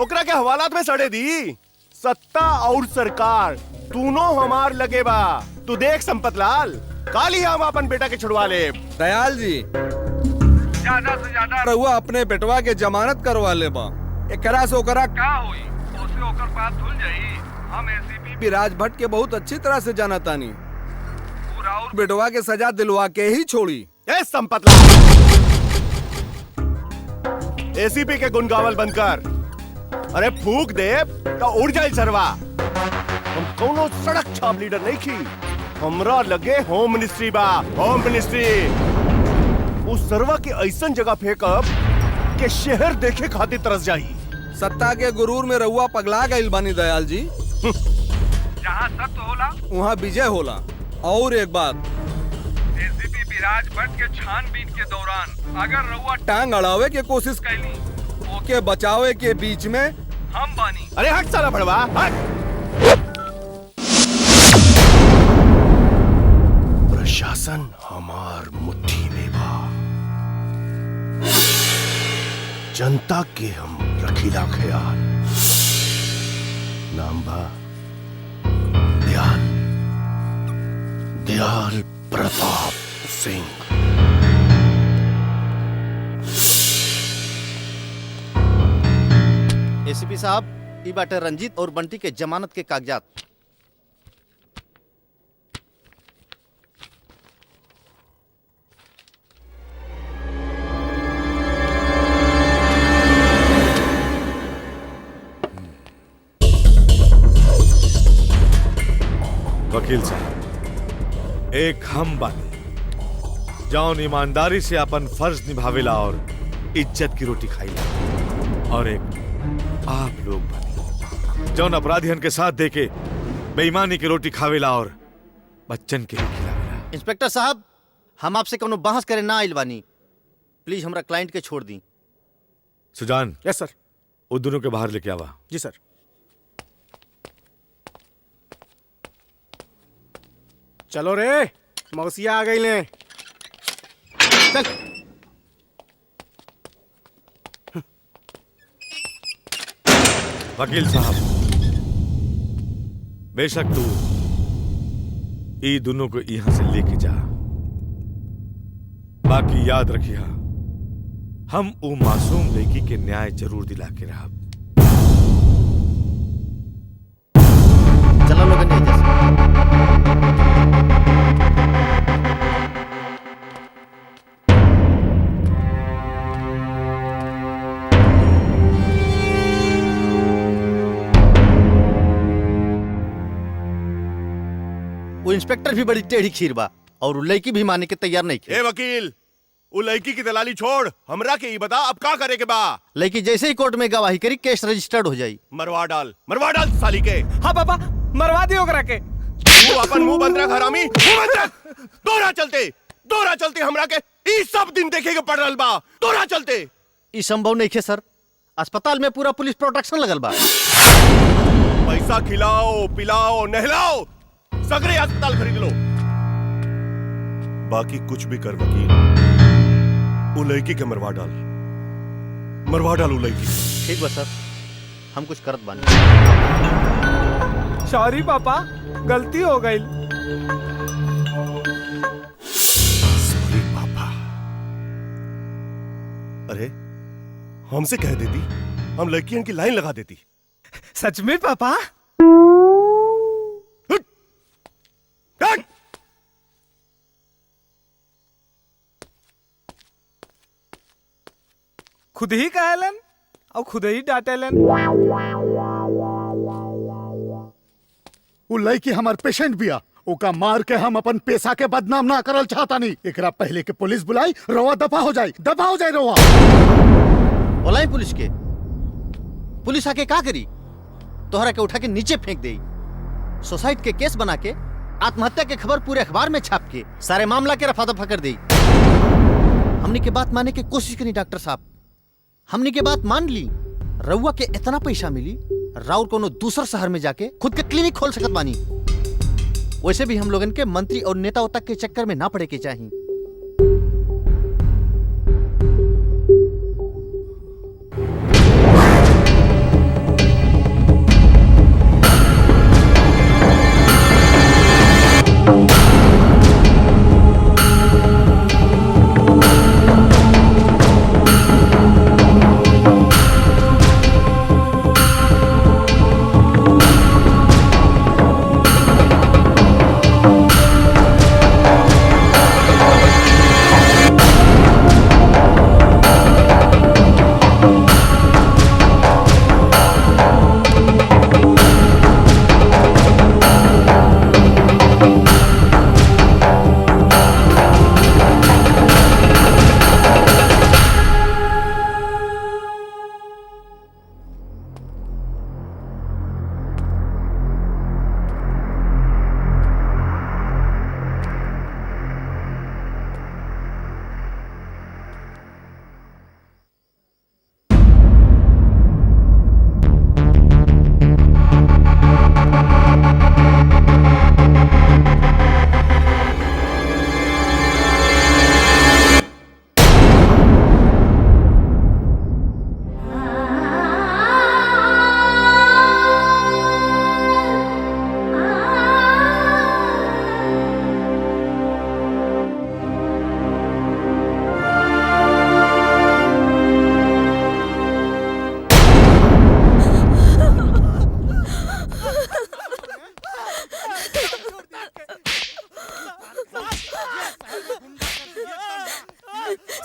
O: ओकरा के हवालात में सड़े दी। सत्ता और सरकार दोनों हमार लगे बा। तू देख संपत लाल, काली हम अपन बेटा के छुड़वा ले।
G: दयाल जी, ज्यादा से ज्यादा रउआ अपने बेटवा के जमानत करवा ले बा। एकरा से ओकरा का होई, ओसे ओकर बात धुल जाई। हम एसीपी विराज भट्ट के बहुत अच्छी तरह से जानतानी, पूरा और बेटवा के सजा दिलवा के ही छोड़ी।
O: ए संपत लाल, एसीपी के गुनगावल बंद कर। अरे फूक दे तो उड़ जाए सरवा। हम कोनो सड़क छाप लीडर नहीं की, हमरा लगे होम मिनिस्ट्री बा, होम मिनिस्ट्री। उस सरवा के ऐसन जगह फेंकब के शहर देखे खातिर तरस जाई।
G: सत्ता के गुरूर में रउआ पगला गइल बानी दयाल जी। जहाँ सत्य होला वहाँ विजय होला। और एक बात, एसीपी विराज भट्ट के छानबीन के दौरान अगर रउआ टांग अड़ावे के कोशिश कैली, ओके बचावे के बीच में हम बानी।
O: अरे हट साला भड़वा, हट। प्रशासन हमार मुट्ठी में बा, जनता के हम रखीला ख्याल। नाम बा दयाल प्रताप सिंह।
P: एसीपी साहब, ई बाटे रंजीत और बंटी के जमानत के कागजात।
I: वकील साहब, एक हम बानी जौन ईमानदारी से अपन फर्ज निभावेला और इज्जत की रोटी खाईला, और एक आप लोग बानी जौन अपराधियन के साथ देके बेईमानी की रोटी खावेला और बच्चन के लिए खिलावेला।
P: इंस्पेक्टर साहब, हम आपसे कोनो बहस करे ना आइल बानी, प्लीज हमरा क्लाइंट के छोड़ दी।
I: सुजान।
E: यस सर।
I: वो दोनों के बाहर लेके आवा।
E: जी सर। चलो रे, मौसिया आ गई ले। चल।
I: वकील साहब, बेशक तू ई दोनों को यहां से लेके जा, बाकी याद रखिया हम वो मासूम लड़की के न्याय जरूर दिला के रहा।
P: चलो लोगन, वो इंस्पेक्टर भी बड़ी टेढ़ी खीर बा और उ लड़की भी माने के तैयार नहीं
O: ए वकील, वो लड़की की दलाली छोड़, हमरा के ही बता अब का करे के बा।
P: लड़की जैसे ही कोर्ट में गवाही करी केस रजिस्टर्ड हो जाई।
O: मरवा डाल साली के।
C: हाँ पापा मरवा दियो ओकरा के।
O: तू अपन मुंह बंद रख हरामी, मुंह बंद रख। दोरा चलते हमरा के ई सब दिन देखे के पड़ रहल बा। दोरा चलते
P: ई संभव नहीं है सर, अस्पताल में पूरा पुलिस प्रोटेक्शन लगल बा।
O: पैसा खिलाओ पिलाओ नहलाओ, सगरे अस्पताल खरीद लो, बाकी कुछ भी कर वकील, वो लड़की के मरवा डाल वो लड़की।
P: ठीक बा सर, हम कुछ करत बानी।
C: सॉरी पापा, गलती हो गई।
O: सॉरी पापा। अरे हमसे कह देती, हम लड़कियों की लाइन लगा देती।
C: सच में पापा? खुद ही कहलन और खुद ही डांटेलन।
Q: वो लड़की हमार पेशेंट बिया, ओका मार के हम अपन पैसा के बदनाम ना करल चाहता नहीं। एकरा पहले के पुलिस बुलाई, रोवा दफा हो जाए रोवा।
P: बुलाई पुलिस के? पुलिस आके का करी? तोहरा के उठा के नीचे फेंक दे। सुसाइड के केस बना के आत्महत्या के खबर पूरे अखबार में छाप के सारे मामला के रफा दफा कर दी। हमने के बात माने के कोशिश करी डॉक्टर साहब, हमने के बात मान ली। रउआ के इतना पैसा मिली, राउर कोनो दूसर शहर में जाके खुद के क्लिनिक खोल सकत बानी। वैसे भी हम लोगन के मंत्री और नेताओं तक के चक्कर में ना पड़े के चाहिए।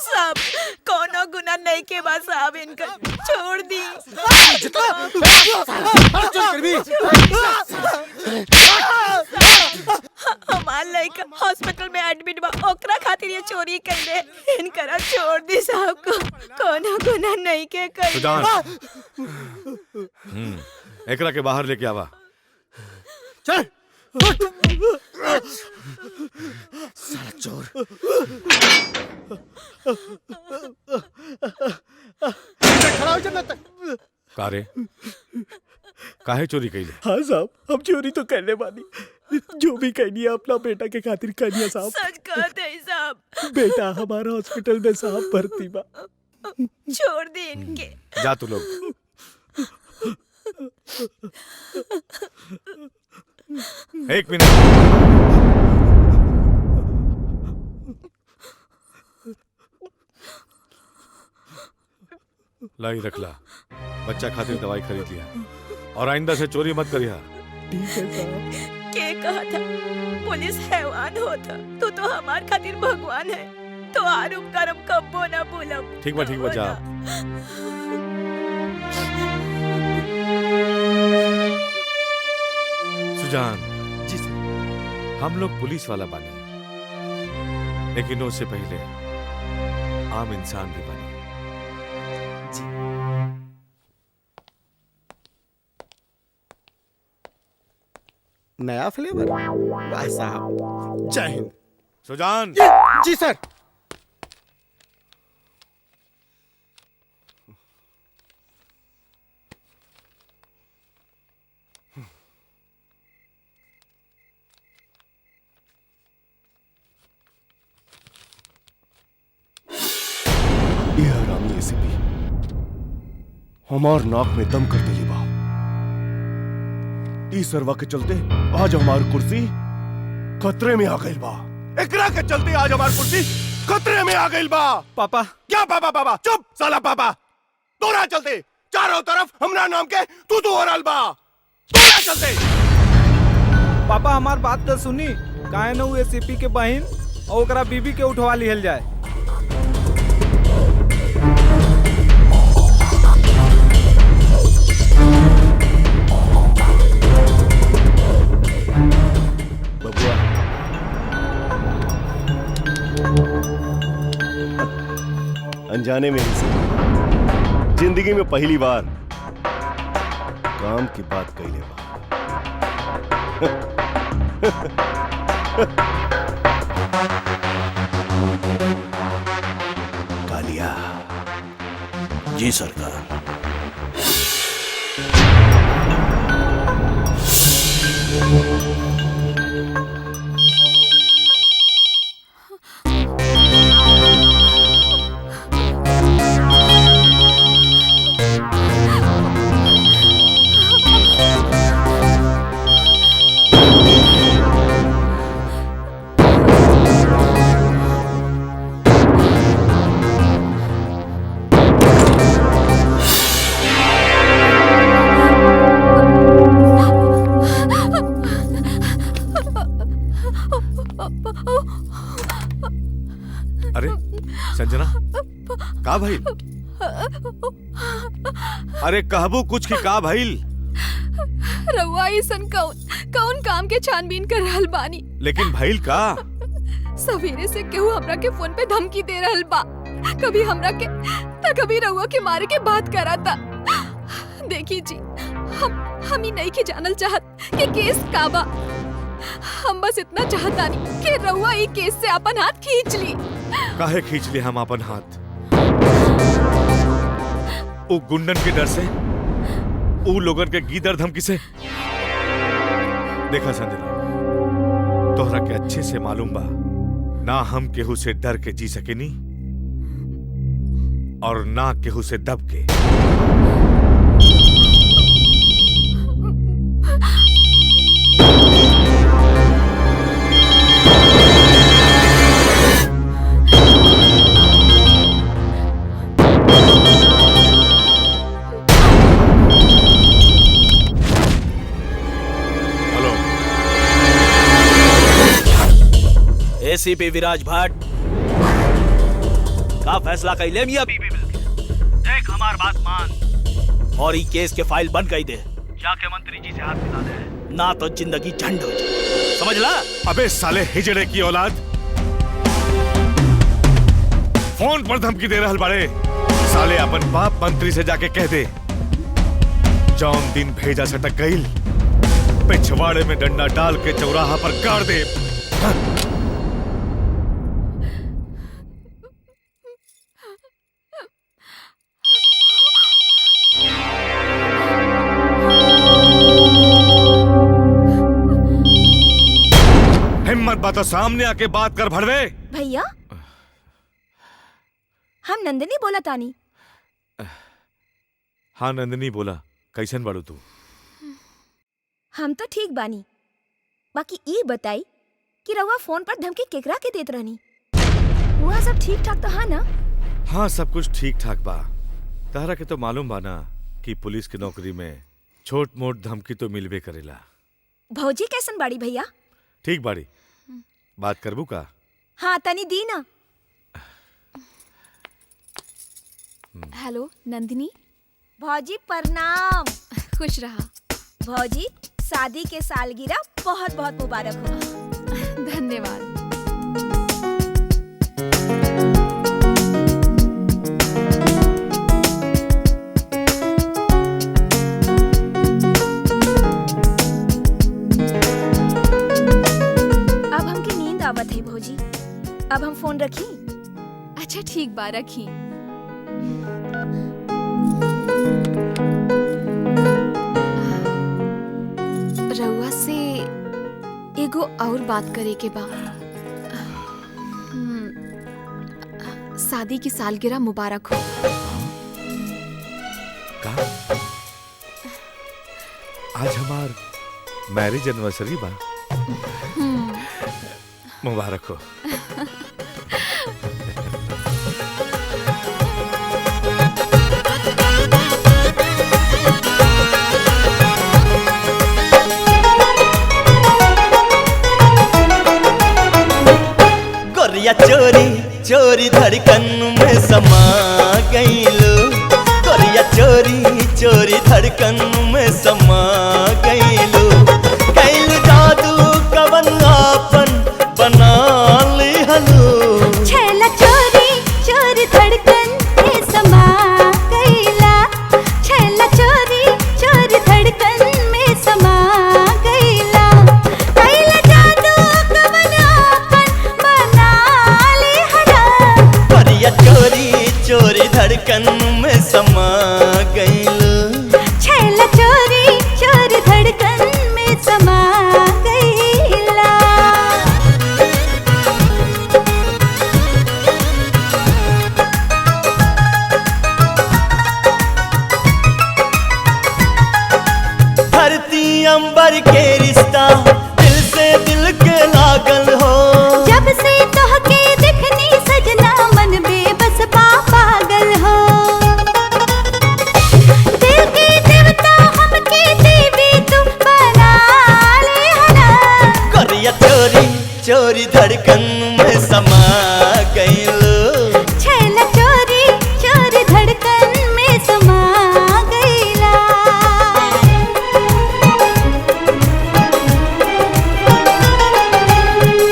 N: साहब कोनो गुना नहीं के बाद साहब इनका छोड़ दी। हमार लड़का हॉस्पिटल में एडमिट बा, ओकरा खातिर ये चोरी कइले। इनकरा छोड़ दी साहब को, कोनो गुना नहीं के कर।
I: सुजान, एकरा के बाहर लेके आवा।
Q: चल
E: साला चोर।
Q: खड़ा हो जा।
I: कारे काहे चोरी कइले?
C: हाँ साहब, हम चोरी तो करने वाली, जो भी कहनी है अपना बेटा के खातिर कहनी है साहब।
N: सच कहते हैं साहब।
C: बेटा हमारा हॉस्पिटल में साहब भर्ती बा।
N: छोड़ दी इनके।
I: जा तू लोग। एक मिनट। लाई रखला, बच्चा खातिर दवाई खरीद लिया और आइंदा से चोरी मत करिया।
C: ठीक है साहब।
N: के कहा था पुलिस हैवान होता, तू तो हमार खातिर भगवान है, तो आरुप करम कब्बो ना भूलम।
I: ठीक बा जा। सुजान
E: जी सर।
I: हम लोग पुलिस वाला बने, लेकिन उससे पहले आम इंसान भी बने।
E: नया फ्लेवर। वाह साहब, जय हिंद।
I: सुजान।
E: जी सर।
O: ये हरामी एसीपी हमार नाक में दम कर दिली बा। ई सरवा के चलते आज हमार कुर्सी खतरे में आ गई बा। एकरा के चलते आज हमार कुर्सी खतरे में आ गई बा।
C: पापा।
O: क्या पापा? पापा चुप साला पापा। तोरा चलते चारों तरफ हमरा नाम के तू हो रहल बा। तोरा चलते।
C: पापा हमार बात तो सुनी, काहे न एसीपी के बहन और ओकरा बीबी के उठवा लिहल जाए।
O: बबुआ अनजाने में ही सही, जिंदगी में पहली बार काम की बात कही ले बा। कालिया।
F: जी सरकार।
I: अरे संजना, का भइल? अरे कहबू कुछ की का भइल?
B: रउआ ऐसन कौन काम के छानबीन कर रहल बानी।
I: लेकिन भइल का?
B: सवेरे से केहू हमरा के फोन पे धमकी दे रहल बा, कभी हमरा के त कभी रउआ के मारे के बात कराता। देखी जी, हम ही नहीं के जानल चाहत कि केस का बा। हम बस इतना चाहतानी कि रउआ ई केस से अपन हाथ खींच ली।
I: काहे खींच ली हम अपन हाथ? उ गुंडन के डर से, उ लोगन के गीदड़ धमकी से। देखा संजना, तोहरा के अच्छे से मालूम बा ना हम केहू से डर के जी सकेनी और ना केहू से दब के।
F: एसीपी विराज भट्ट का फैसला कैले मियां बीबी मिलके।
A: देख हमार बात मान
F: और ई केस के फाइल बंद कर दे।
A: जाके मंत्री जी से हाथ मिला दे,
F: ना तो जिंदगी झंड हो जाए। समझ ला?
I: अबे साले हिजड़े की औलाद, फोन पर धमकी दे रहल बाड़े। साले अपन बाप मंत्री से जाके कह दे, जौन दिन भेजा सटक गईल, पिछवाड़े में डंडा डाल के चौराहा पर गाड़ दे। हिम्मत बात तो सामने आके बात कर भड़वे।
K: भैया, हम नंदिनी बोला तानी।
I: हाँ नंदिनी बोला, कैसन बाड़ू तू?
K: हम तो ठीक बानी, बाकी ये बताई कि रउआ फोन पर धमकी केकरा के देत रहनी? वहाँ सब ठीक ठाक तो है ना?
I: हाँ सब कुछ ठीक ठाक बा। तारा के तो मालूम बा ना कि पुलिस की नौकरी में छोट मोट धमकी तो मिलबे करेला।
K: भौजी कैसन बाड़ी भैया?
I: ठीक बाड़ी। बात करबू का?
K: हाँ तनी दी ना।
B: हेलो नंदिनी।
K: भौजी प्रणाम।
B: खुश रहा।
K: भौजी शादी के सालगिरह बहुत बहुत मुबारक हो।
B: धन्यवाद।
K: अब हमके नींद आवत है भौजी, अब हम फोन रखी।
B: अच्छा ठीक बा, रखी। रउआ से एगो और बात करे के बा। शादी की सालगिरह मुबारक हो।
I: का आज हमार मैरिज एनिवर्सरी बा। मुबारक हो।
J: गोरिया चोरी चोरी धड़कन में समा गईलो, गोरिया चोरी चोरी धड़कन में समा गईलो। कैल जादू कवन आपन बना ली हलो।
M: छैला चोरी चोरी धड़कन में समा गईला, छैला चोरी चोरी धड़कन में समा गईला। कैला जादू कवन आपन बना ली हलो।
J: गोरिया चोरी चोरी धड़कन में समा गईलो।
M: छैला चोरी चोरी धड़कन में समा गईला।
J: धरती अंबर के रिश्ता दिल से दिल के लागल हो।
M: जब से तोहके दिखनी सजना मन बेबस पागल हो। दिल के देवता हमके देवी तू बना ले हना।
J: गोरिया चोरी चोरी धड़कन में समा गईलो।
M: छैला चोरी चोरी धड़कन में समा गईला।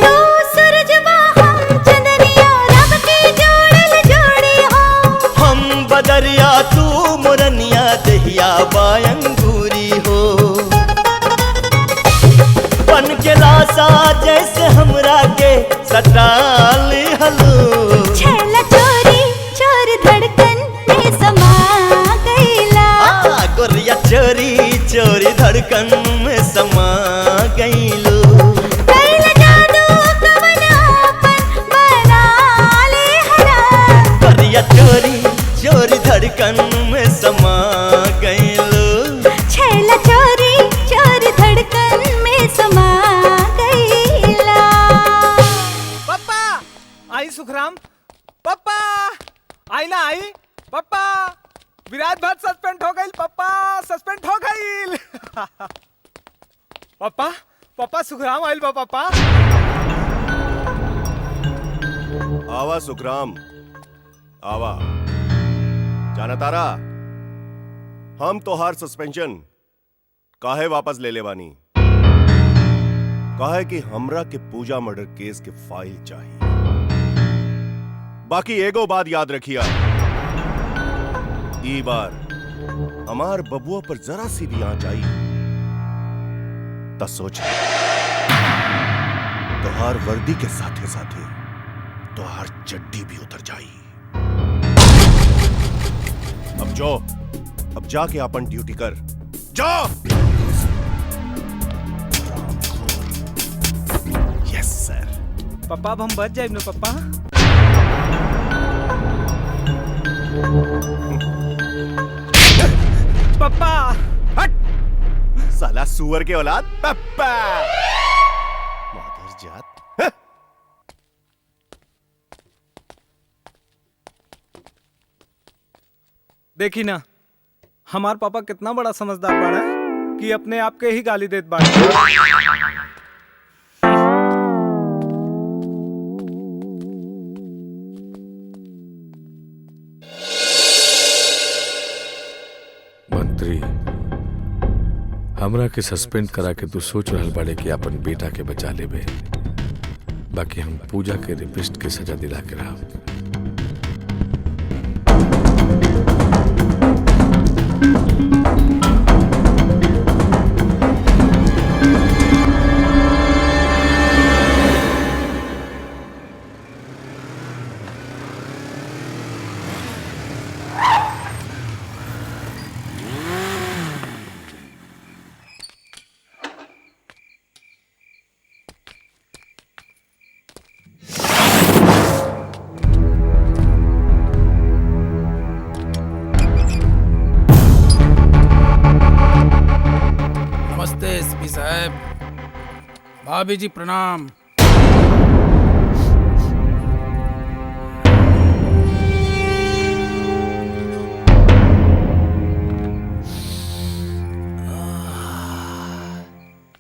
M: तू सूरजवा हम चंदनिया रब के जोड़ल जोड़ी हो।
J: हम बदरिया तू मुरनिया दहिया बायंगूरी हो। बन के लासा जैसे हमरा के सटाली हलो।
M: छैला चोरी चोरी धड़कन में समा गईला।
J: गोरिया चोरी चोरी धड़कन में समा गईलो।
M: कैला जादू कवन आपन बना ले हना।
J: गोरिया चोरी चोरी धड़कन में समा गईलो।
M: छैला चोरी चोरी धड़कन में समा गईला।
C: पप्पा आई सुखराम, पप्पा आई ना आई। पप्पा विराज भट्ट सस्पेंड हो गई। पप्पा सस्पेंड हो गई। पप्पा पप्पा सुखराम आइल बा। पप्पा
O: आवा सुखराम आवा। जाना तारा हम तोहार सस्पेंशन काहे वापस ले लेवानी। काहे कि हमरा के पूजा मर्डर केस के फाइल चाहिए। बाकी एगो बात याद रखिया, ई बार हमार बबुआ पर जरा सी भी आंच आई तो सोच तोहार वर्दी के साथे साथे तोहार चड्डी भी उतर जाई। अब जाके अपन ड्यूटी कर। जा। यस सर।
C: पप्पा अब हम बच जाए ना पप्पा। पप्पा
O: हट साला सुअर के औलाद। पप्पा मादर जात।
C: देखी ना हमार पापा कितना बड़ा समझदार बाड़ा कि अपने आप के ही गाली देत बाड़ा।
I: मंत्री हमरा के सस्पेंड करा के तू सोच रहल बाड़े कि अपन बेटा के बचा लेबे, बाकी हम पूजा के रेपिस्ट के सजा दिला के रहा।
F: भाभी जी प्रणाम।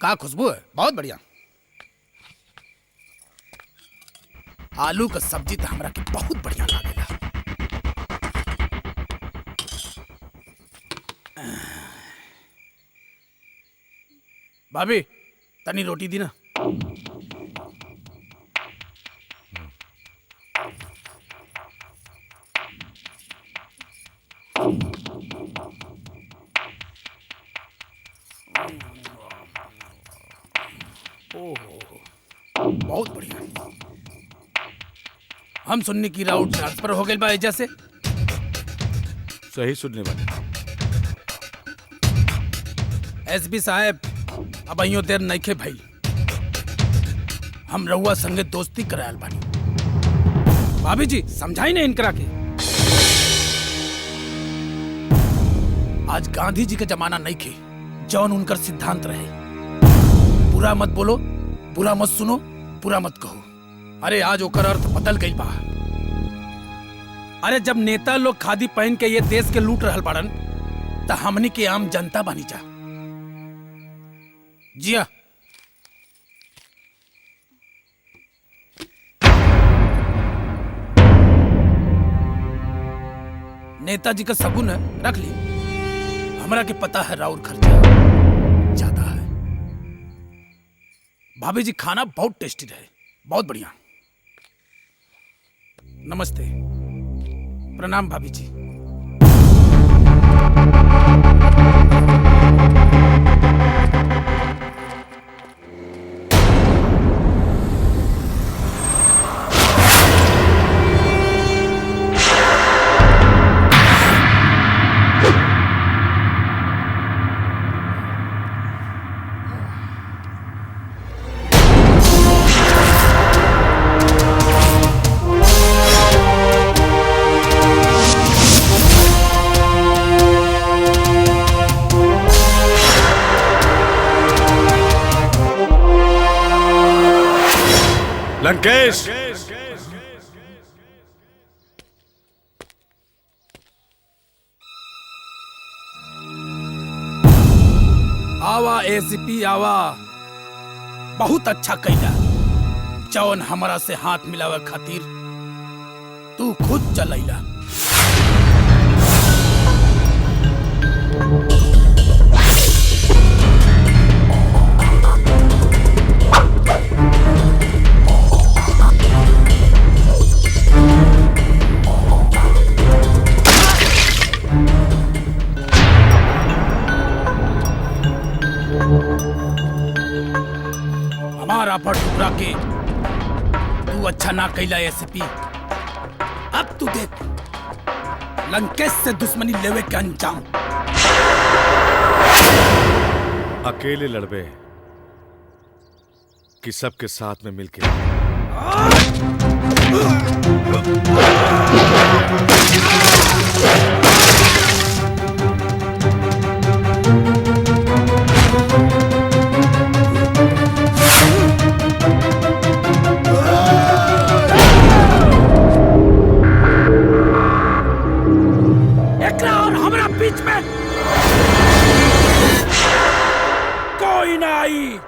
F: का खुशबू है, बहुत बढ़िया। आलू का सब्जी तो हमरा के बहुत बढ़िया लागेला। भाभी तनी रोटी दी ना। बहुत बढ़िया। हम सुनने की राउट ट्रांसफर हो गए बा एजा से।
I: सही सुनने वाले।
F: एसपी साहब अब अइयो देर नइखे भाई, हम रउआ संगे दोस्ती करायल बानी। भाभी जी समझाई नहीं इनकरा के। आज गांधी जी के जमाना नइखे जौन उनकर सिद्धांत रहे, बुरा मत बोलो, बुरा मत सुनो, बुरा मत कहो। अरे आज ओकर अर्थ बदल गई बा। अरे जब नेता लोग खादी पहन के ये देश के लूट रहल बाड़न त हमनी के आम जनता बानी जा। जिया नेताजी का सगुन है, रख ली। हमरा के पता है राउर खर्चा ज्यादा है। भाभी जी खाना बहुत टेस्टी रहे, बहुत बढ़िया। नमस्ते, प्रणाम भाभी जी।
I: लंकेश,
F: आवा एसीपी आवा। बहुत अच्छा कैला जौन हमारा से हाथ मिलावे खातिर तू खुद चलैला। हमारा पर टुकड़ा के तू अच्छा ना कैला एसीपी। अब तू देख लंकेश से दुश्मनी लेवे के अंजाम।
I: अकेले लड़बे कि सबके साथ में मिलके?
F: और हमरा बीच में कोई ना आई।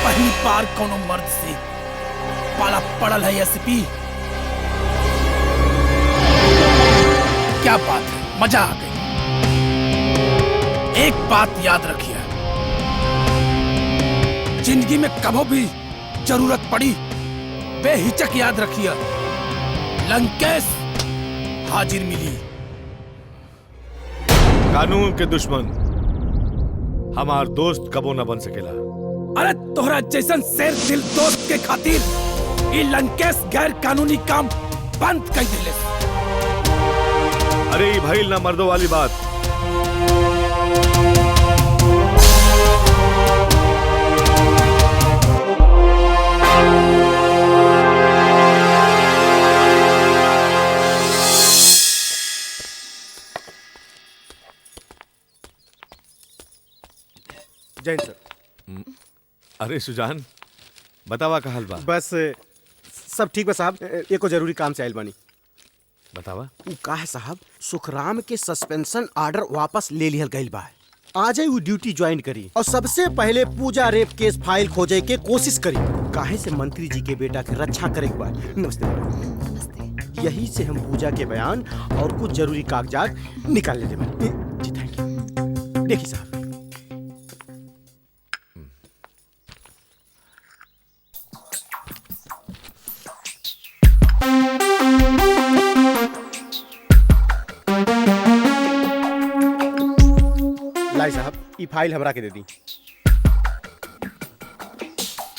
F: पहली बार कोनो मर्द से पाला पड़ल है एसपी। क्या बात है, मजा आ गई। एक बात याद रखिए, जिंदगी में कभी भी जरूरत पड़ी बेहिचक याद रखिए, लंकेश हाजिर मिली।
I: कानून के दुश्मन हमार दोस्त कबो न बन सकेला।
F: अरे तोहरा जैसन शेर दिल दोस्त के खातिर ये लंकेश गैर कानूनी काम बंद कर दिले।
I: अरे ई भइल ना मर्दों वाली बात।
E: जय सर।
I: अरे सुजान, बतावा का हाल बा?
E: बस सब ठीक बा साहब, एको जरूरी काम से आयल बानी।
I: बतावा।
E: उ का है साहब, सुखराम के सस्पेंशन ऑर्डर वापस ले लिहल गइल बा। आज ही वो ड्यूटी ज्वाइन करी और सबसे पहले पूजा रेप केस फाइल खोजे के कोशिश करी। काहे से मंत्री जी के बेटा के रक्षा करे के बा। नमस्ते। यही से हम पूजा के बयान और कुछ जरूरी कागजात निकाल लेते बानी। जी थैंक यू। देखिए साहब, लाई साहब, ई फाइल हमरा के दे दी।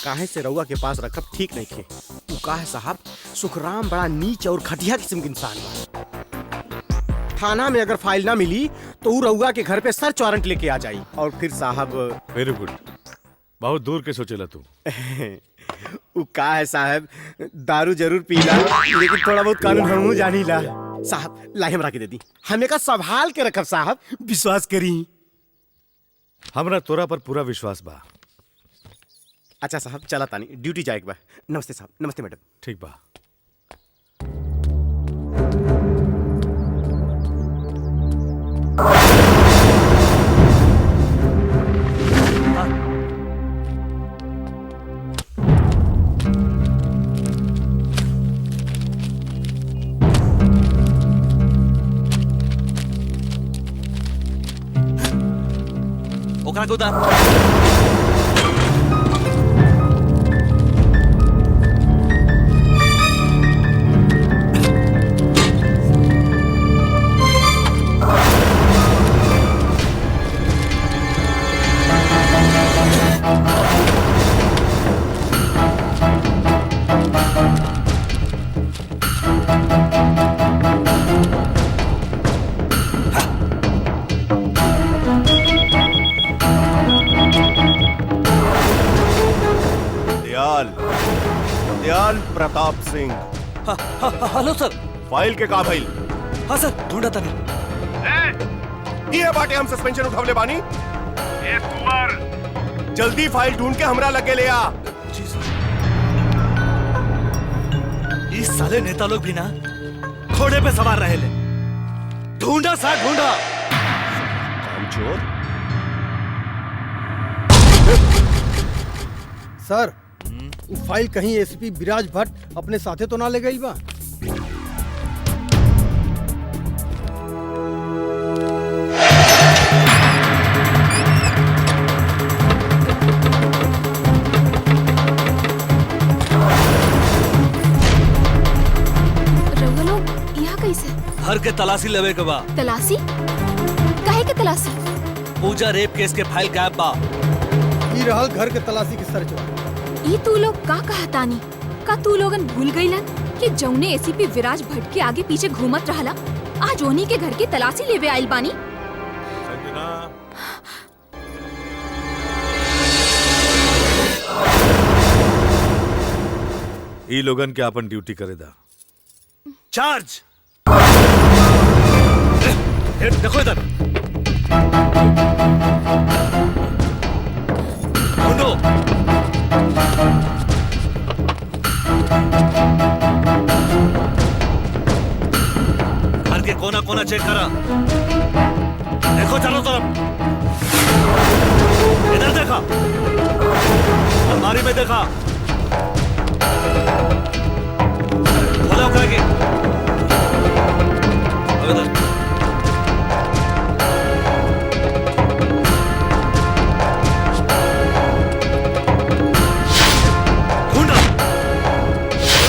E: काहे से रउआ के पास रखब ठीक नहीं थे। उ काहे साहब, सुखराम बड़ा नीच और घटिया किस्म के इंसान बा। थाना में अगर फाइल ना मिली तो उ रउआ के घर पे सर्च वारंट लेके आ जाई और फिर साहब।
I: वेरी गुड, बहुत दूर के सोचेला तू।
E: उ का है साहब, दारू जरूर पीला लेकिन थोड़ा बहुत कानून हमहू जानीला। साहब लाई हमरा के दे दी, हमें का संभाल के रखब साहब, विश्वास करी।
I: हमरा तोरा पर पूरा विश्वास बा।
E: अच्छा साहब, चला तानी, ड्यूटी जाएक बा। नमस्ते साहब। नमस्ते मैडम।
I: ठीक बा।
A: ओकरा के उतार।
O: दयाल प्रताप सिंह।
A: हेलो सर।
O: फाइल के का भइल?
A: हाँ सर, ढूंढा था
O: ये बाटे हम सस्पेंशन उठावले बानी। ए कुंवर, जल्दी फाइल ढूंढ के हमरा लगे ले आ।
A: जी सर। इस साले नेता लोग भी ना घोड़े पे सवार रहे ले। ढूंढा सर, ढूंढा।
O: कामचोर।
D: सर, वो फाइल कहीं एसपी विराज भट्ट अपने साथे तो ना ले गई बा?
B: रउआ लोग यहाँ कैसे?
A: हर के तलाशी लेवे के बा।
B: तलाशी? काहे के तलाशी?
A: पूजा रेप केस के फाइल गायब बा।
D: ई रहल घर के तलाशी के सर्च बा।
B: ई तू लोग का कहतानी? का तू लोगन भूल गईलन कि जौने एसीपी विराज भट्ट के आगे पीछे घूमत रहला, आज ओनी के घर की तलाशी लेवे आइल बानी?
I: संजना, ई लोगन के अपन ड्यूटी करे दा।
A: चार्ज। देखो इधर। नपुना चेक करा। देखो चारों तरफ, इधर देखा, अलमारी में देखा, बोला करेंगे इधर। ढूंढा,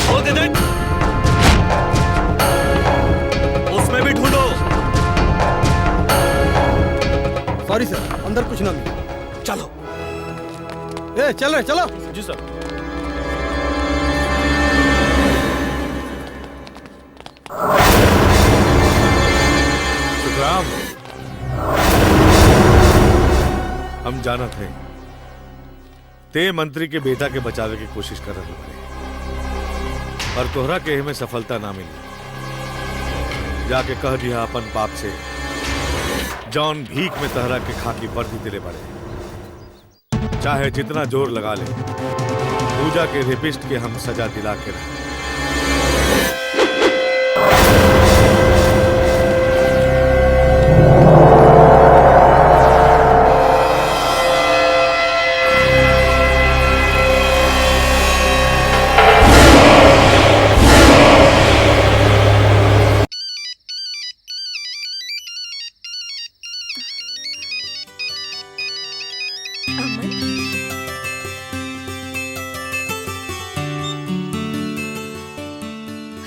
A: खोल के देख, उसमें भी ढूंढो।
D: सॉरी सर, अंदर कुछ ना मिला।
A: चलो।
D: ए चल रहे, चलो।
C: जी सर।
I: सुखराम, हम जानत हैं ते मंत्री के बेटा के बचावे की कोशिश कर रहे हैं, पर तोहरा के एह में सफलता ना मिली। जाके कह दिया अपन बाप से जॉन भीख में तहरा के खाकी वर्दी दिले पड़े, चाहे जितना जोर लगा ले, पूजा के रेपिस्ट के हम सजा दिला के रहे।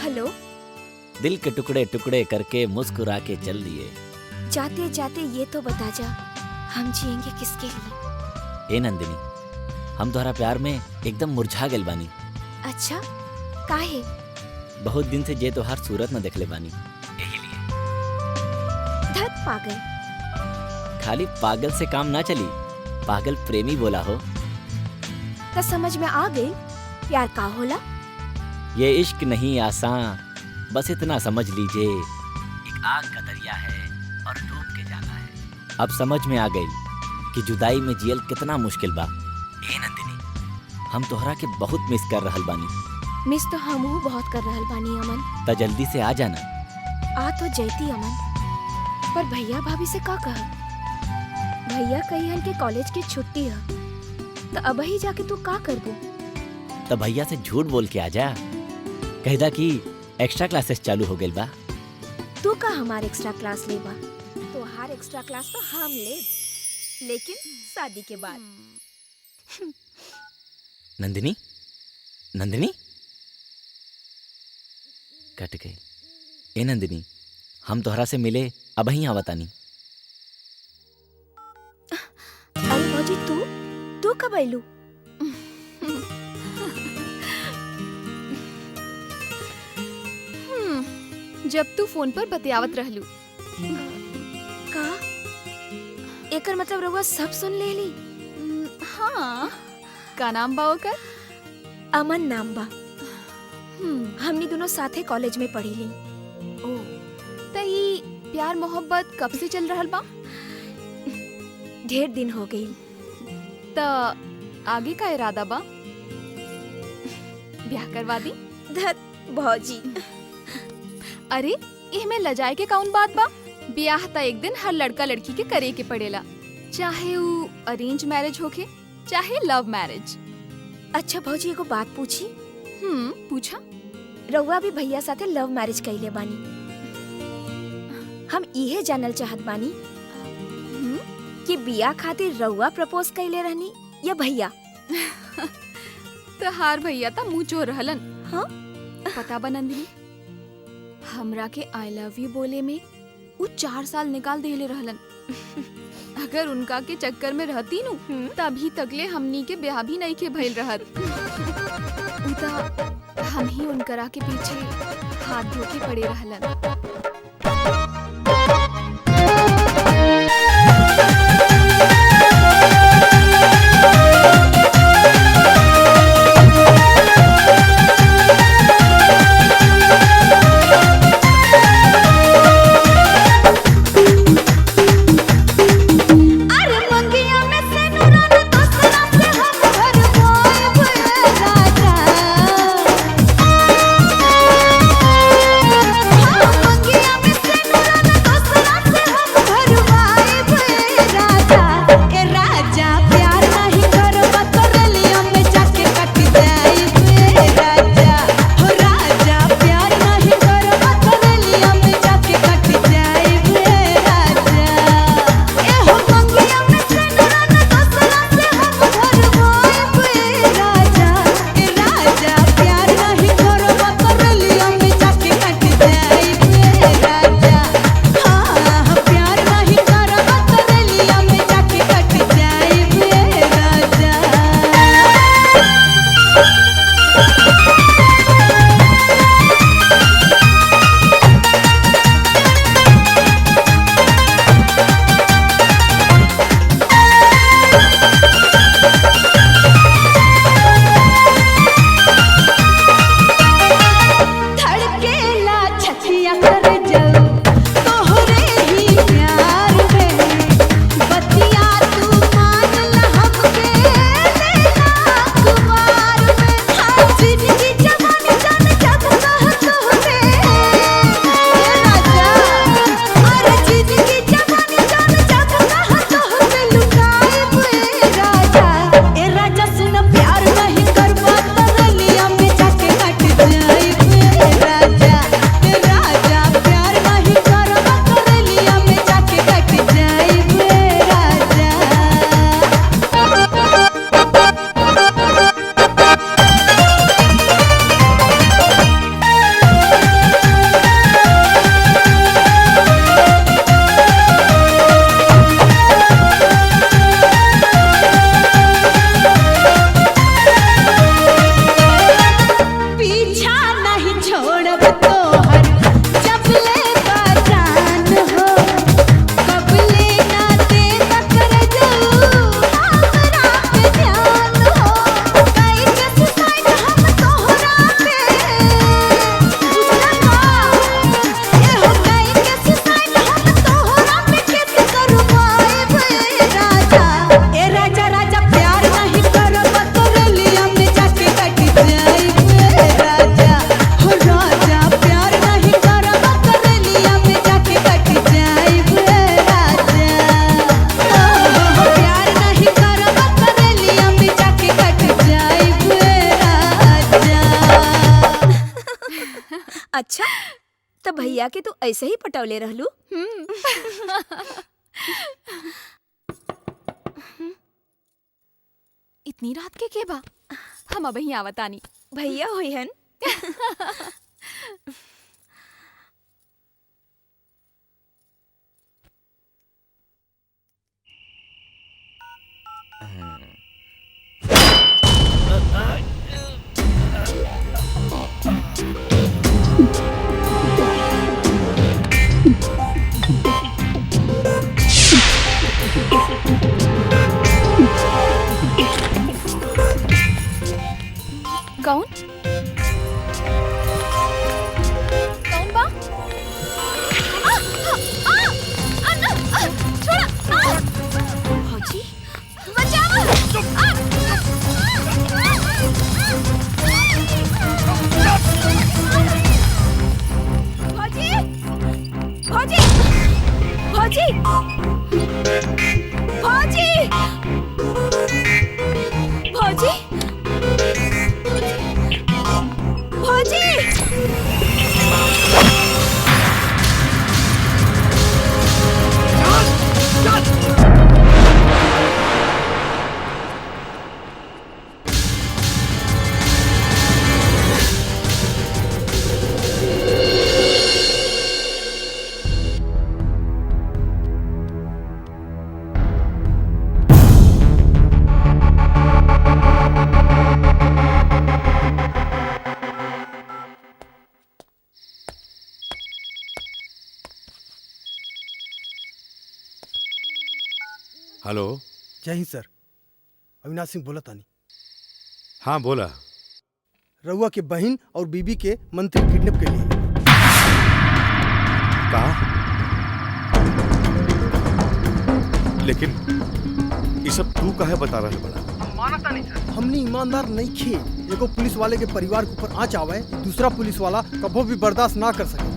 K: हेलो।
L: दिल के टुकड़े टुकड़े करके मुस्कुरा के चल दिए।
K: जाते जाते ये तो बता जा, हम जिएंगे किसके लिए?
L: ए नंदिनी, हम तुम्हारा प्यार में एकदम मुरझा गए बानी।
K: अच्छा, काहे?
L: बहुत दिन से जे तोहार सूरत न देखले बानी।
K: धत पागल।
L: खाली पागल से काम ना चली, पागल प्रेमी बोला हो।
K: तो समझ में आ गई प्यार का होला?
L: ये इश्क नहीं आसान, बस इतना समझ लीजिए, एक आग का दरिया है और डूब के जाना है। अब समझ में आ गई कि जुदाई में जियल कितना मुश्किल बा। ए नंदिनी, हम तोहरा के बहुत मिस कर रहल बानी।
K: मिस तो हमहू बहुत कर रहल बानी अमन।
L: त जल्दी से आ जाना।
K: आ तो जैती अमन, पर भैया भाभी से का कह? भैया कहियन के कॉलेज की छुट्टी है, तो अब ही जाके तू का करबो?
L: तब भैया से झूठ बोल के आ जा, कहदा कि एक्स्ट्रा क्लासेस चालू हो गइल बा।
K: तू का हमारे एक्स्ट्रा क्लास लेबा? तो हर एक्स्ट्रा क्लास तो हम ले, लेकिन शादी के बाद।
L: नंदिनी, नंदिनी कट गई। ए नंदिनी, हम तोहरा से मिले अब ही आवतानी।
K: अरे भौजी, तू कब आइलू?
B: जब तू फोन पर बतियावत रहलू।
K: का? एकर मतलब रउआ सब सुन लेली?
B: हाँ। का नाम बा ओकर?
K: अमन नाम बा। हमनी दोनों साथे कॉलेज में पढ़ी ली।
B: ओ, तई प्यार मोहब्बत कब से चल रहल बा?
K: ढेर दिन हो गई।
B: त आगे का इरादा बा? ब्याह करवा दी?
K: धत भौजी।
B: अरे इहमें लजाए के कौन बात बा? ब्याह त एक दिन हर लड़का लड़की के करे के पड़ेला, चाहे वो अरेंज मैरिज होके चाहे लव मैरिज।
K: अच्छा भौजी, एगो बात पूछी?
B: पूछा।
K: रउआ भी भैया साथे लव मैरिज कइले बानी। हम इहे जानल चाहत बानी कि बिया खातिर रउआ प्रपोज कइले रहनी या भैया?
B: तो हार भैया ता मुँह चोर रहलन।
K: हाँ?
B: पता बा नंदिनी, हमरा के आई लव यू बोले में वो 4 साल निकाल देले रहलन। अगर उनका के चक्कर में रहती नु, तभी तकले हमनी के ब्याह भी नहीं के भइल रहत। उता हम ही उनकरा के पीछे हाथ धो के पड़े रहलन।
M: मंगिया
K: भैया के तू ऐसे ही पटौले रहलू।
B: इतनी रात के बा? हम अब ही आवतानी।
K: भैया होई हन।
B: कौन? कौन बा? छोड़ा!
K: भौजी, बचाओ! भौजी! भौजी! भौजी! भौजी! भौजी! भौजी!
I: हेलो।
D: जय हिंद सर, अविनाश सिंह बोला तानी।
I: हाँ बोला।
D: रउआ के बहन और बीबी के मंत्री किडनैप के लिए।
I: कहा? लेकिन ये सब तू काहे बता रहे बड़ा?
D: हमने ईमानदार नहीं खे। एगो पुलिस वाले के परिवार के ऊपर आँच आवे, दूसरा पुलिस वाला कभो भी बर्दाश्त ना कर सके।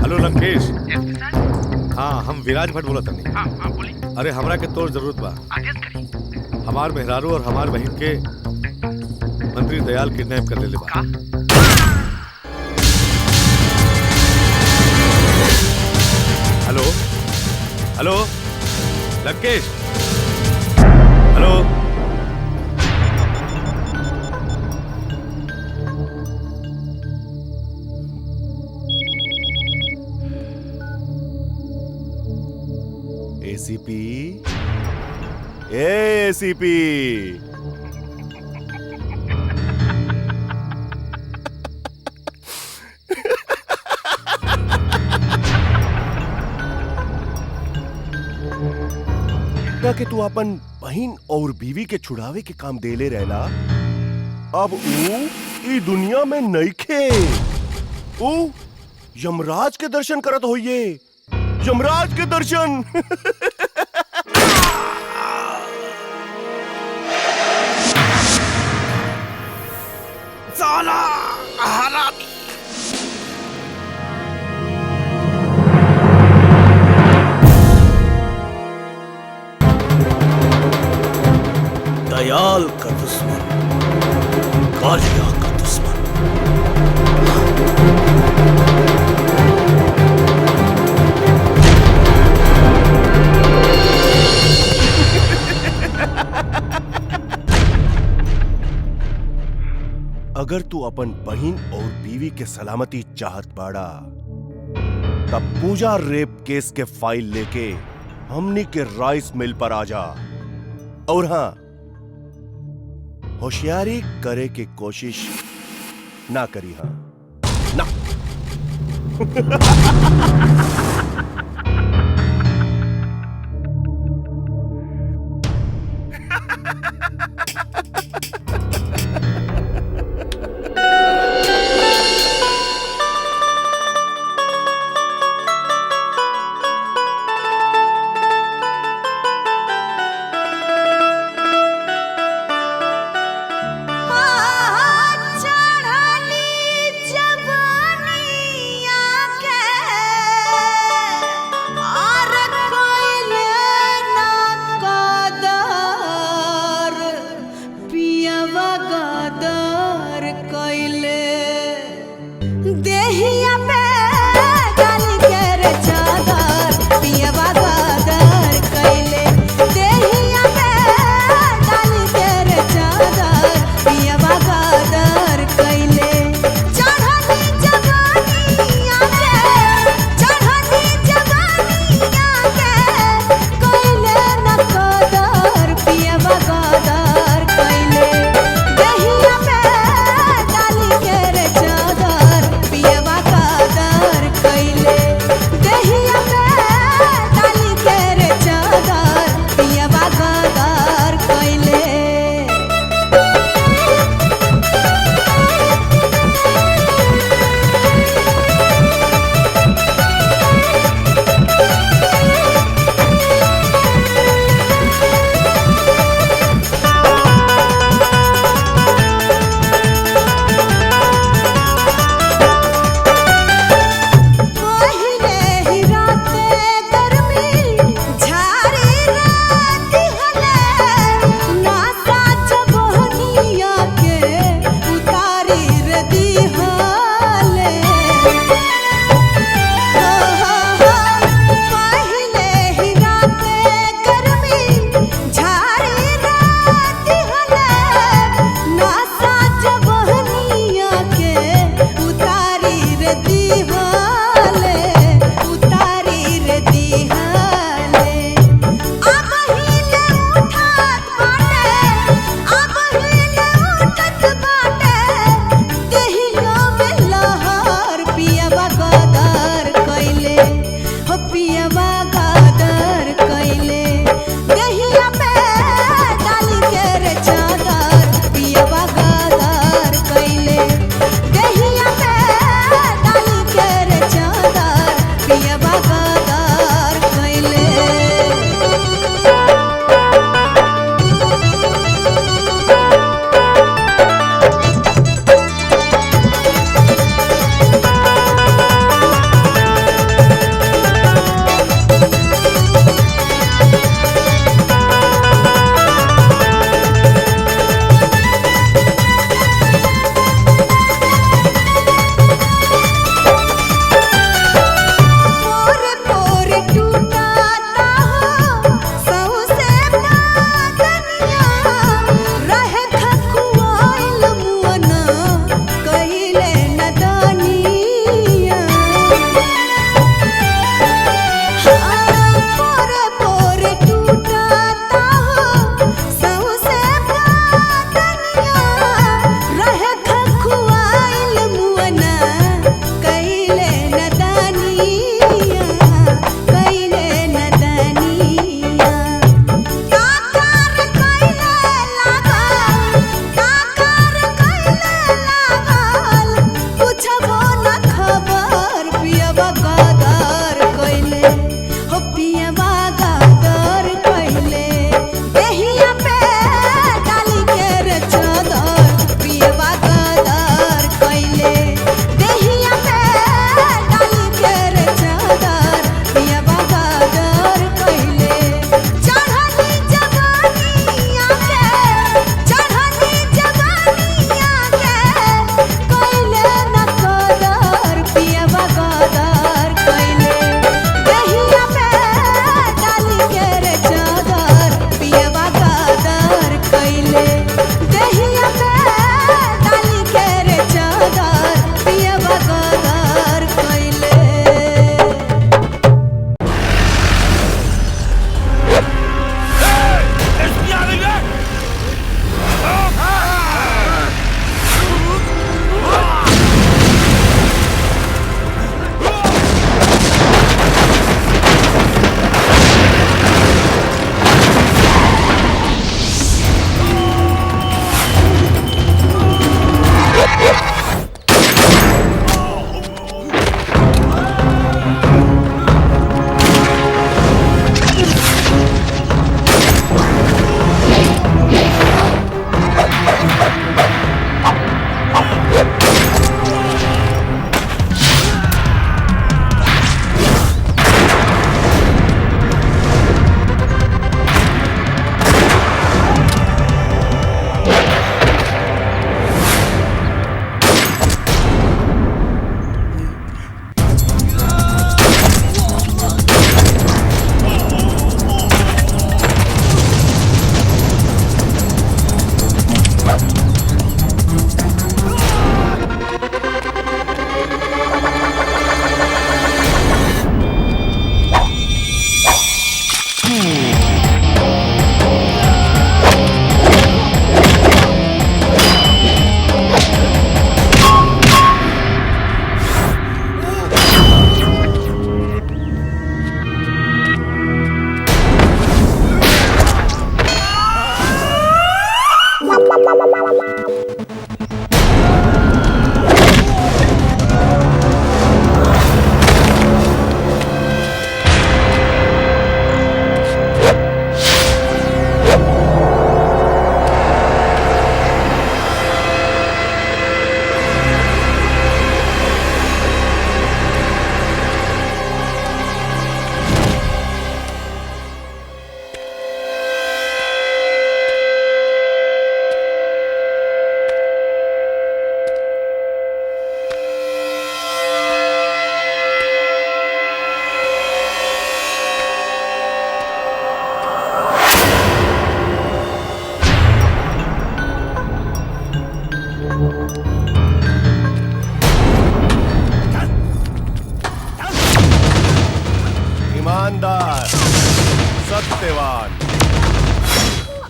I: हेलो लंकेश। हाँ हम विराज भट्ट बोला तनी। हाँ बोली। अरे हमरा के तोर जरूरत बा। हमार मेहरारू और हमार बहन के मंत्री दयाल किडनैप कर ले बा। Hello hello Lankesh. Hello.
O: ACP, ACP, कि तू अपन बहन और बीवी के छुड़ावे के काम देले रहला, अब ई दुनिया में नइखे। यमराज के दर्शन करत होइए, यमराज के दर्शन।
F: साला हरामी।
A: दयाल का दुश्मन, कालिया का दुश्मन।
O: अगर तू अपन बहन और बीवी के सलामती चाहत बाड़ा, तब पूजा रेप केस के फाइल लेके हमनी के राइस मिल पर आ जा। और हां, होशियारी करे की कोशिश ना करी। हां ना।
M: चढ़ली जवानिया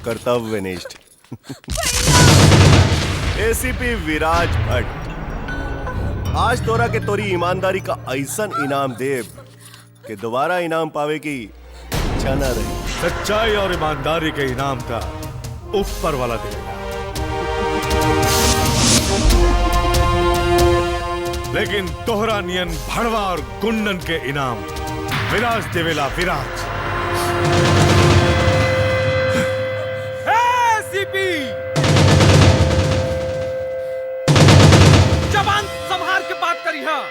O: कर्तव्यनिष्ठ। एसीपी विराज भट्ट, आज तोरा के तोरी ईमानदारी का ऐसन इनाम देव कि दोबारा इनाम पावे की इच्छा न रही।
I: सच्चाई और ईमानदारी के इनाम का ऊपर वाला देगा, लेकिन तोहरा नियन भड़वा और गुंडन के इनाम विराज देवेला विराज।
C: सीपी जबान संभाल के बात करी है,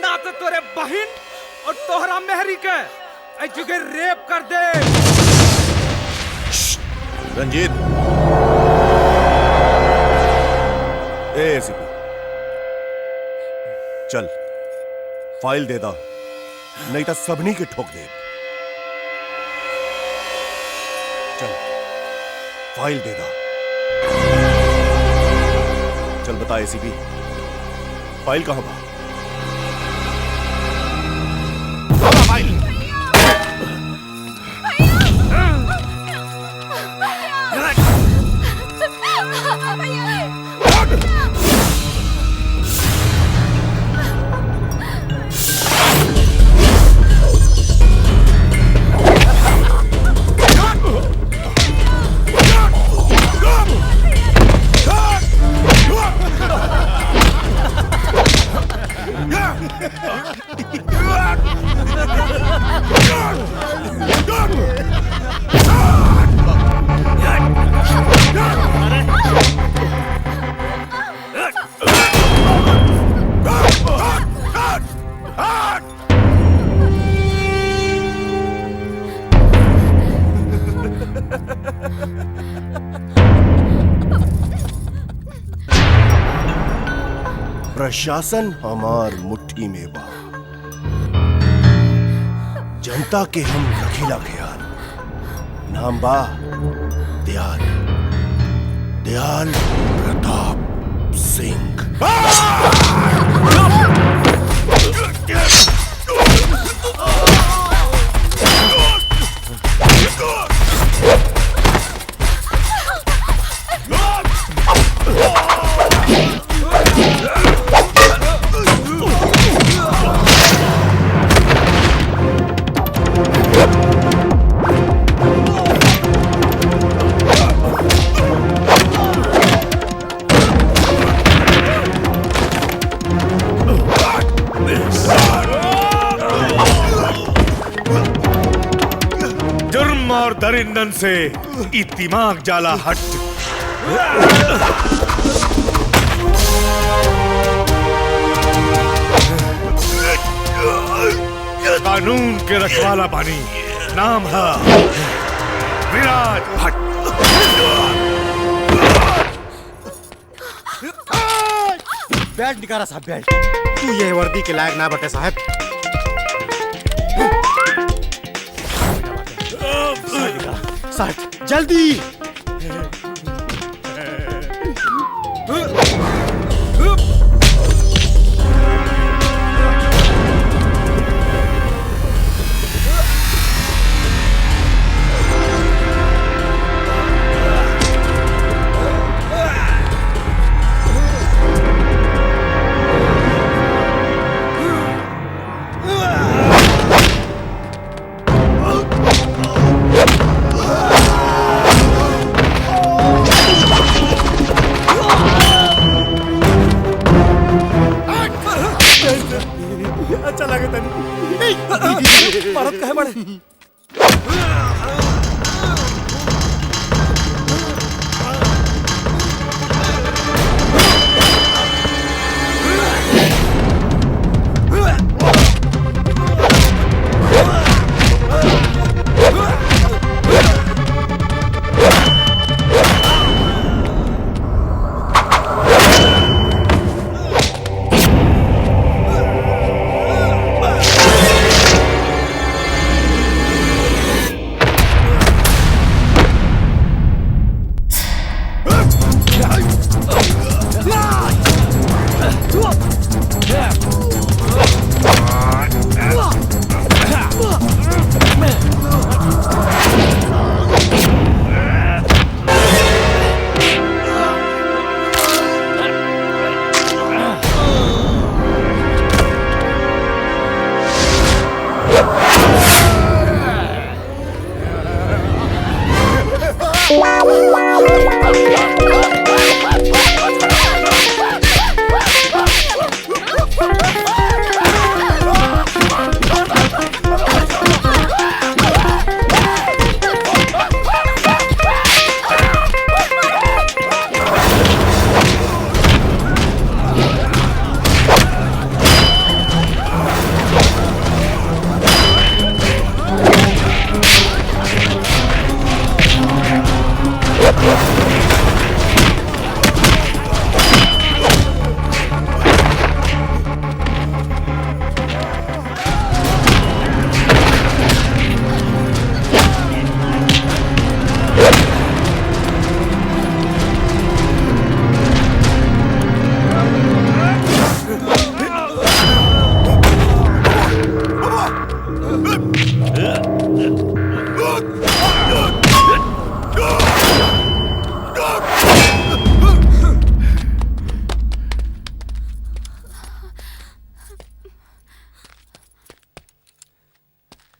C: ना तो तोरे बहन और तोहरा मेहरी के जगह रेप कर दे।
O: रंजीत, एसीपी चल फाइल दे दा, नहीं तो सबनी के ठोक दे। चल फाइल दे दा। चल बता एसीपी, फाइल कहां बा? फाइल प्रशासन हमार मुट्ठी में बा, जनता के हम रखीला ख्याल। नाम बा दयाल, दयाल प्रताप सिंह।
I: जुर्म और दरिंदन से इतिमाक जाला हट। कानून के रखवाला बानी, नाम है विराज भट्ट।
E: बेल्ट निकाला साहब, बेल्ट। तू ये वर्दी के लायक ना बटे साहब। साहब जल्दी। अच्छा लगे तनी भारत कहे बड़े।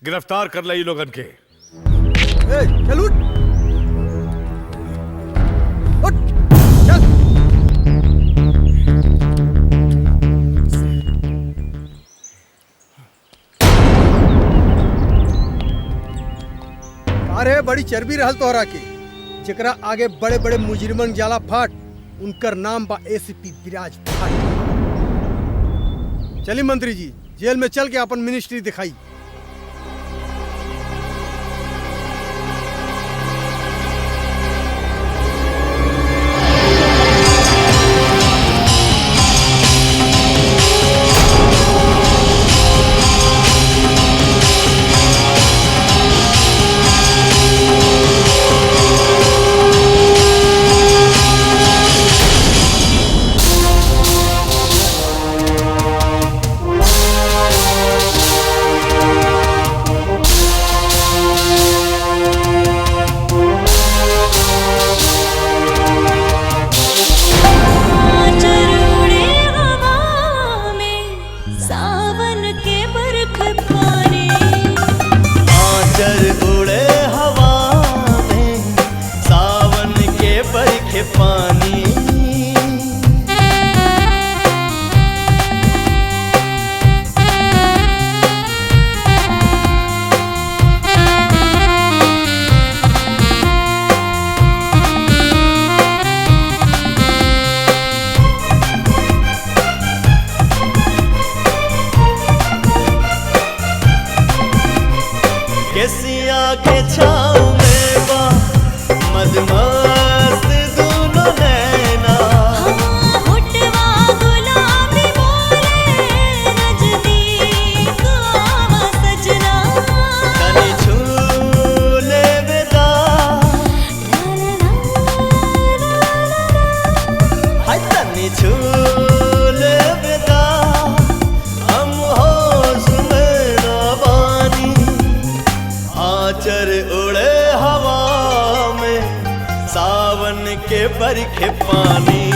I: गिरफ्तार कर ली लोगन के।
D: चल उठ। अरे बड़ी चर्बी रहल तोहरा के, जेकरा आगे बड़े बड़े मुजरिमन जाला फाट, उनकर नाम बा एसीपी विराज भाट। चली मंत्री जी, जेल में चल के अपन मिनिस्ट्री दिखाई।
J: उड़े हवा में सावन के बरखे पानी।